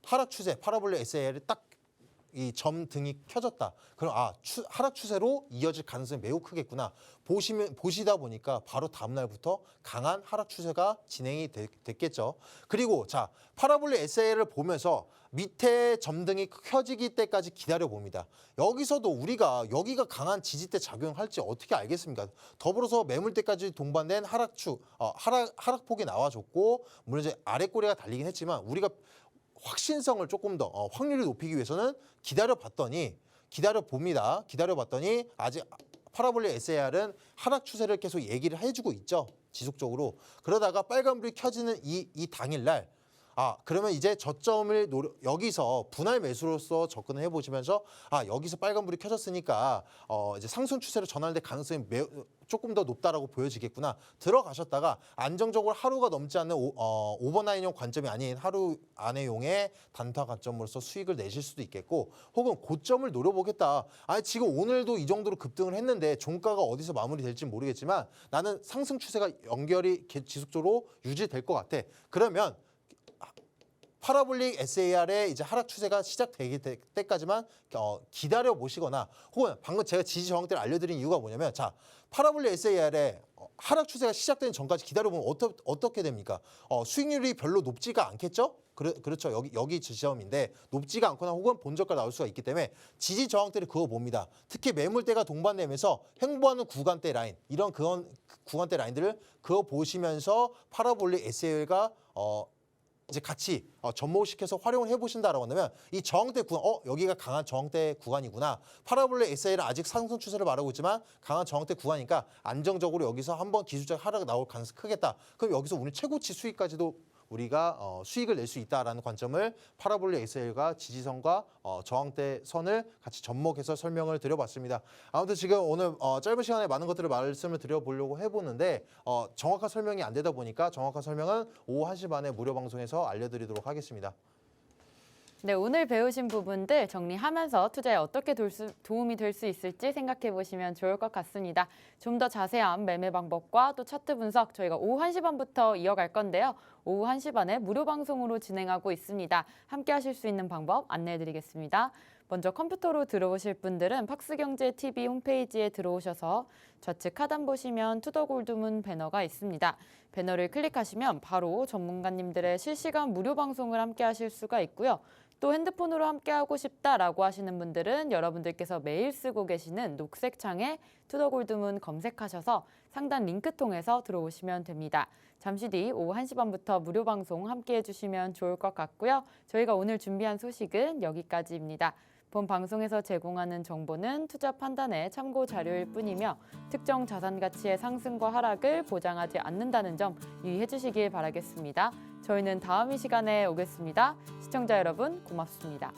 하락 추세, 파라볼릭 SAR이 딱 이 점등이 켜졌다. 그럼 하락 추세로 이어질 가능성이 매우 크겠구나. 보시다 보니까 바로 다음 날부터 강한 하락 추세가 진행이 됐겠죠. 그리고 자, 파라볼릭 SAR을 보면서 밑에 점등이 켜지기 때까지 기다려 봅니다. 여기서도 우리가 여기가 강한 지지대 작용할지 어떻게 알겠습니까? 더불어서 매물대까지 동반된 하락폭이 나와줬고 물론 이제 아래 꼬리가 달리긴 했지만 우리가 확신성을 조금 더 확률을 높이기 위해서는 기다려봤더니 아직 파라볼릭 SAR은 하락 추세를 계속 얘기를 해주고 있죠. 지속적으로. 그러다가 빨간불이 켜지는 이 당일날 그러면 이제 저점을 여기서 분할 매수로서 접근을 해보시면서 여기서 빨간불이 켜졌으니까 이제 상승 추세로 전환될 가능성이 조금 더 높다라고 보여지겠구나. 들어가셨다가 안정적으로 하루가 넘지 않는 오버나잇용 관점이 아닌 하루 안에용의 단타 관점으로서 수익을 내실 수도 있겠고 혹은 고점을 노려보겠다. 지금 오늘도 이 정도로 급등을 했는데 종가가 어디서 마무리될지 모르겠지만 나는 상승 추세가 연결이 지속적으로 유지될 것 같아. 그러면 파라볼릭 SAR의 이제 하락 추세가 시작되기 때까지만 기다려 보시거나 혹은 방금 제가 지지 저항대를 알려드린 이유가 뭐냐면 자, 파라볼릭 SAR의 하락 추세가 시작되는 전까지 기다려 보면 어떻게 됩니까? 수익률이 별로 높지가 않겠죠? 그렇죠. 여기 지점인데 높지가 않거나 혹은 본저가 나올 수가 있기 때문에 지지 저항대를 그어 봅니다. 특히 매물대가 동반되면서 횡보하는 구간대 라인 이런 구간대 라인들을 그어 보시면서 파라볼릭 SAR가 이제 같이 접목시켜서 활용을 해보신다라고 한다면 이 저항대 구간, 여기가 강한 저항대 구간이구나. 파라볼릭 SAR은 아직 상승 추세를 말하고 있지만 강한 저항대 구간이니까 안정적으로 여기서 한번 기술적 하락 나올 가능성이 크겠다. 그럼 여기서 오늘 최고치 수익까지도 우리가 수익을 낼 수 있다라는 관점을 파라볼릭 SAR과 지지선과 저항대 선을 같이 접목해서 설명을 드려봤습니다. 아무튼 지금 오늘 짧은 시간에 많은 것들을 말씀을 드려보려고 해보는데 정확한 설명이 안 되다 보니까 정확한 설명은 오후 1시 반에 무료 방송에서 알려드리도록 하겠습니다. 네, 오늘 배우신 부분들 정리하면서 투자에 어떻게 도움이 될 수 있을지 생각해 보시면 좋을 것 같습니다. 좀 더 자세한 매매 방법과 또 차트 분석 저희가 오후 1시 반부터 이어갈 건데요. 오후 1시 반에 무료 방송으로 진행하고 있습니다. 함께 하실 수 있는 방법 안내해드리겠습니다. 먼저 컴퓨터로 들어오실 분들은 팍스경제TV 홈페이지에 들어오셔서 좌측 하단 보시면 투더골드문 배너가 있습니다. 배너를 클릭하시면 바로 전문가님들의 실시간 무료 방송을 함께 하실 수가 있고요. 또 핸드폰으로 함께하고 싶다라고 하시는 분들은 여러분들께서 매일 쓰고 계시는 녹색 창에 투더골드문 검색하셔서 상단 링크 통해서 들어오시면 됩니다. 잠시 뒤 오후 1시 반부터 무료 방송 함께해 주시면 좋을 것 같고요. 저희가 오늘 준비한 소식은 여기까지입니다. 본 방송에서 제공하는 정보는 투자 판단의 참고 자료일 뿐이며 특정 자산 가치의 상승과 하락을 보장하지 않는다는 점 유의해 주시길 바라겠습니다. 저희는 다음 이 시간에 오겠습니다. 시청자 여러분 고맙습니다.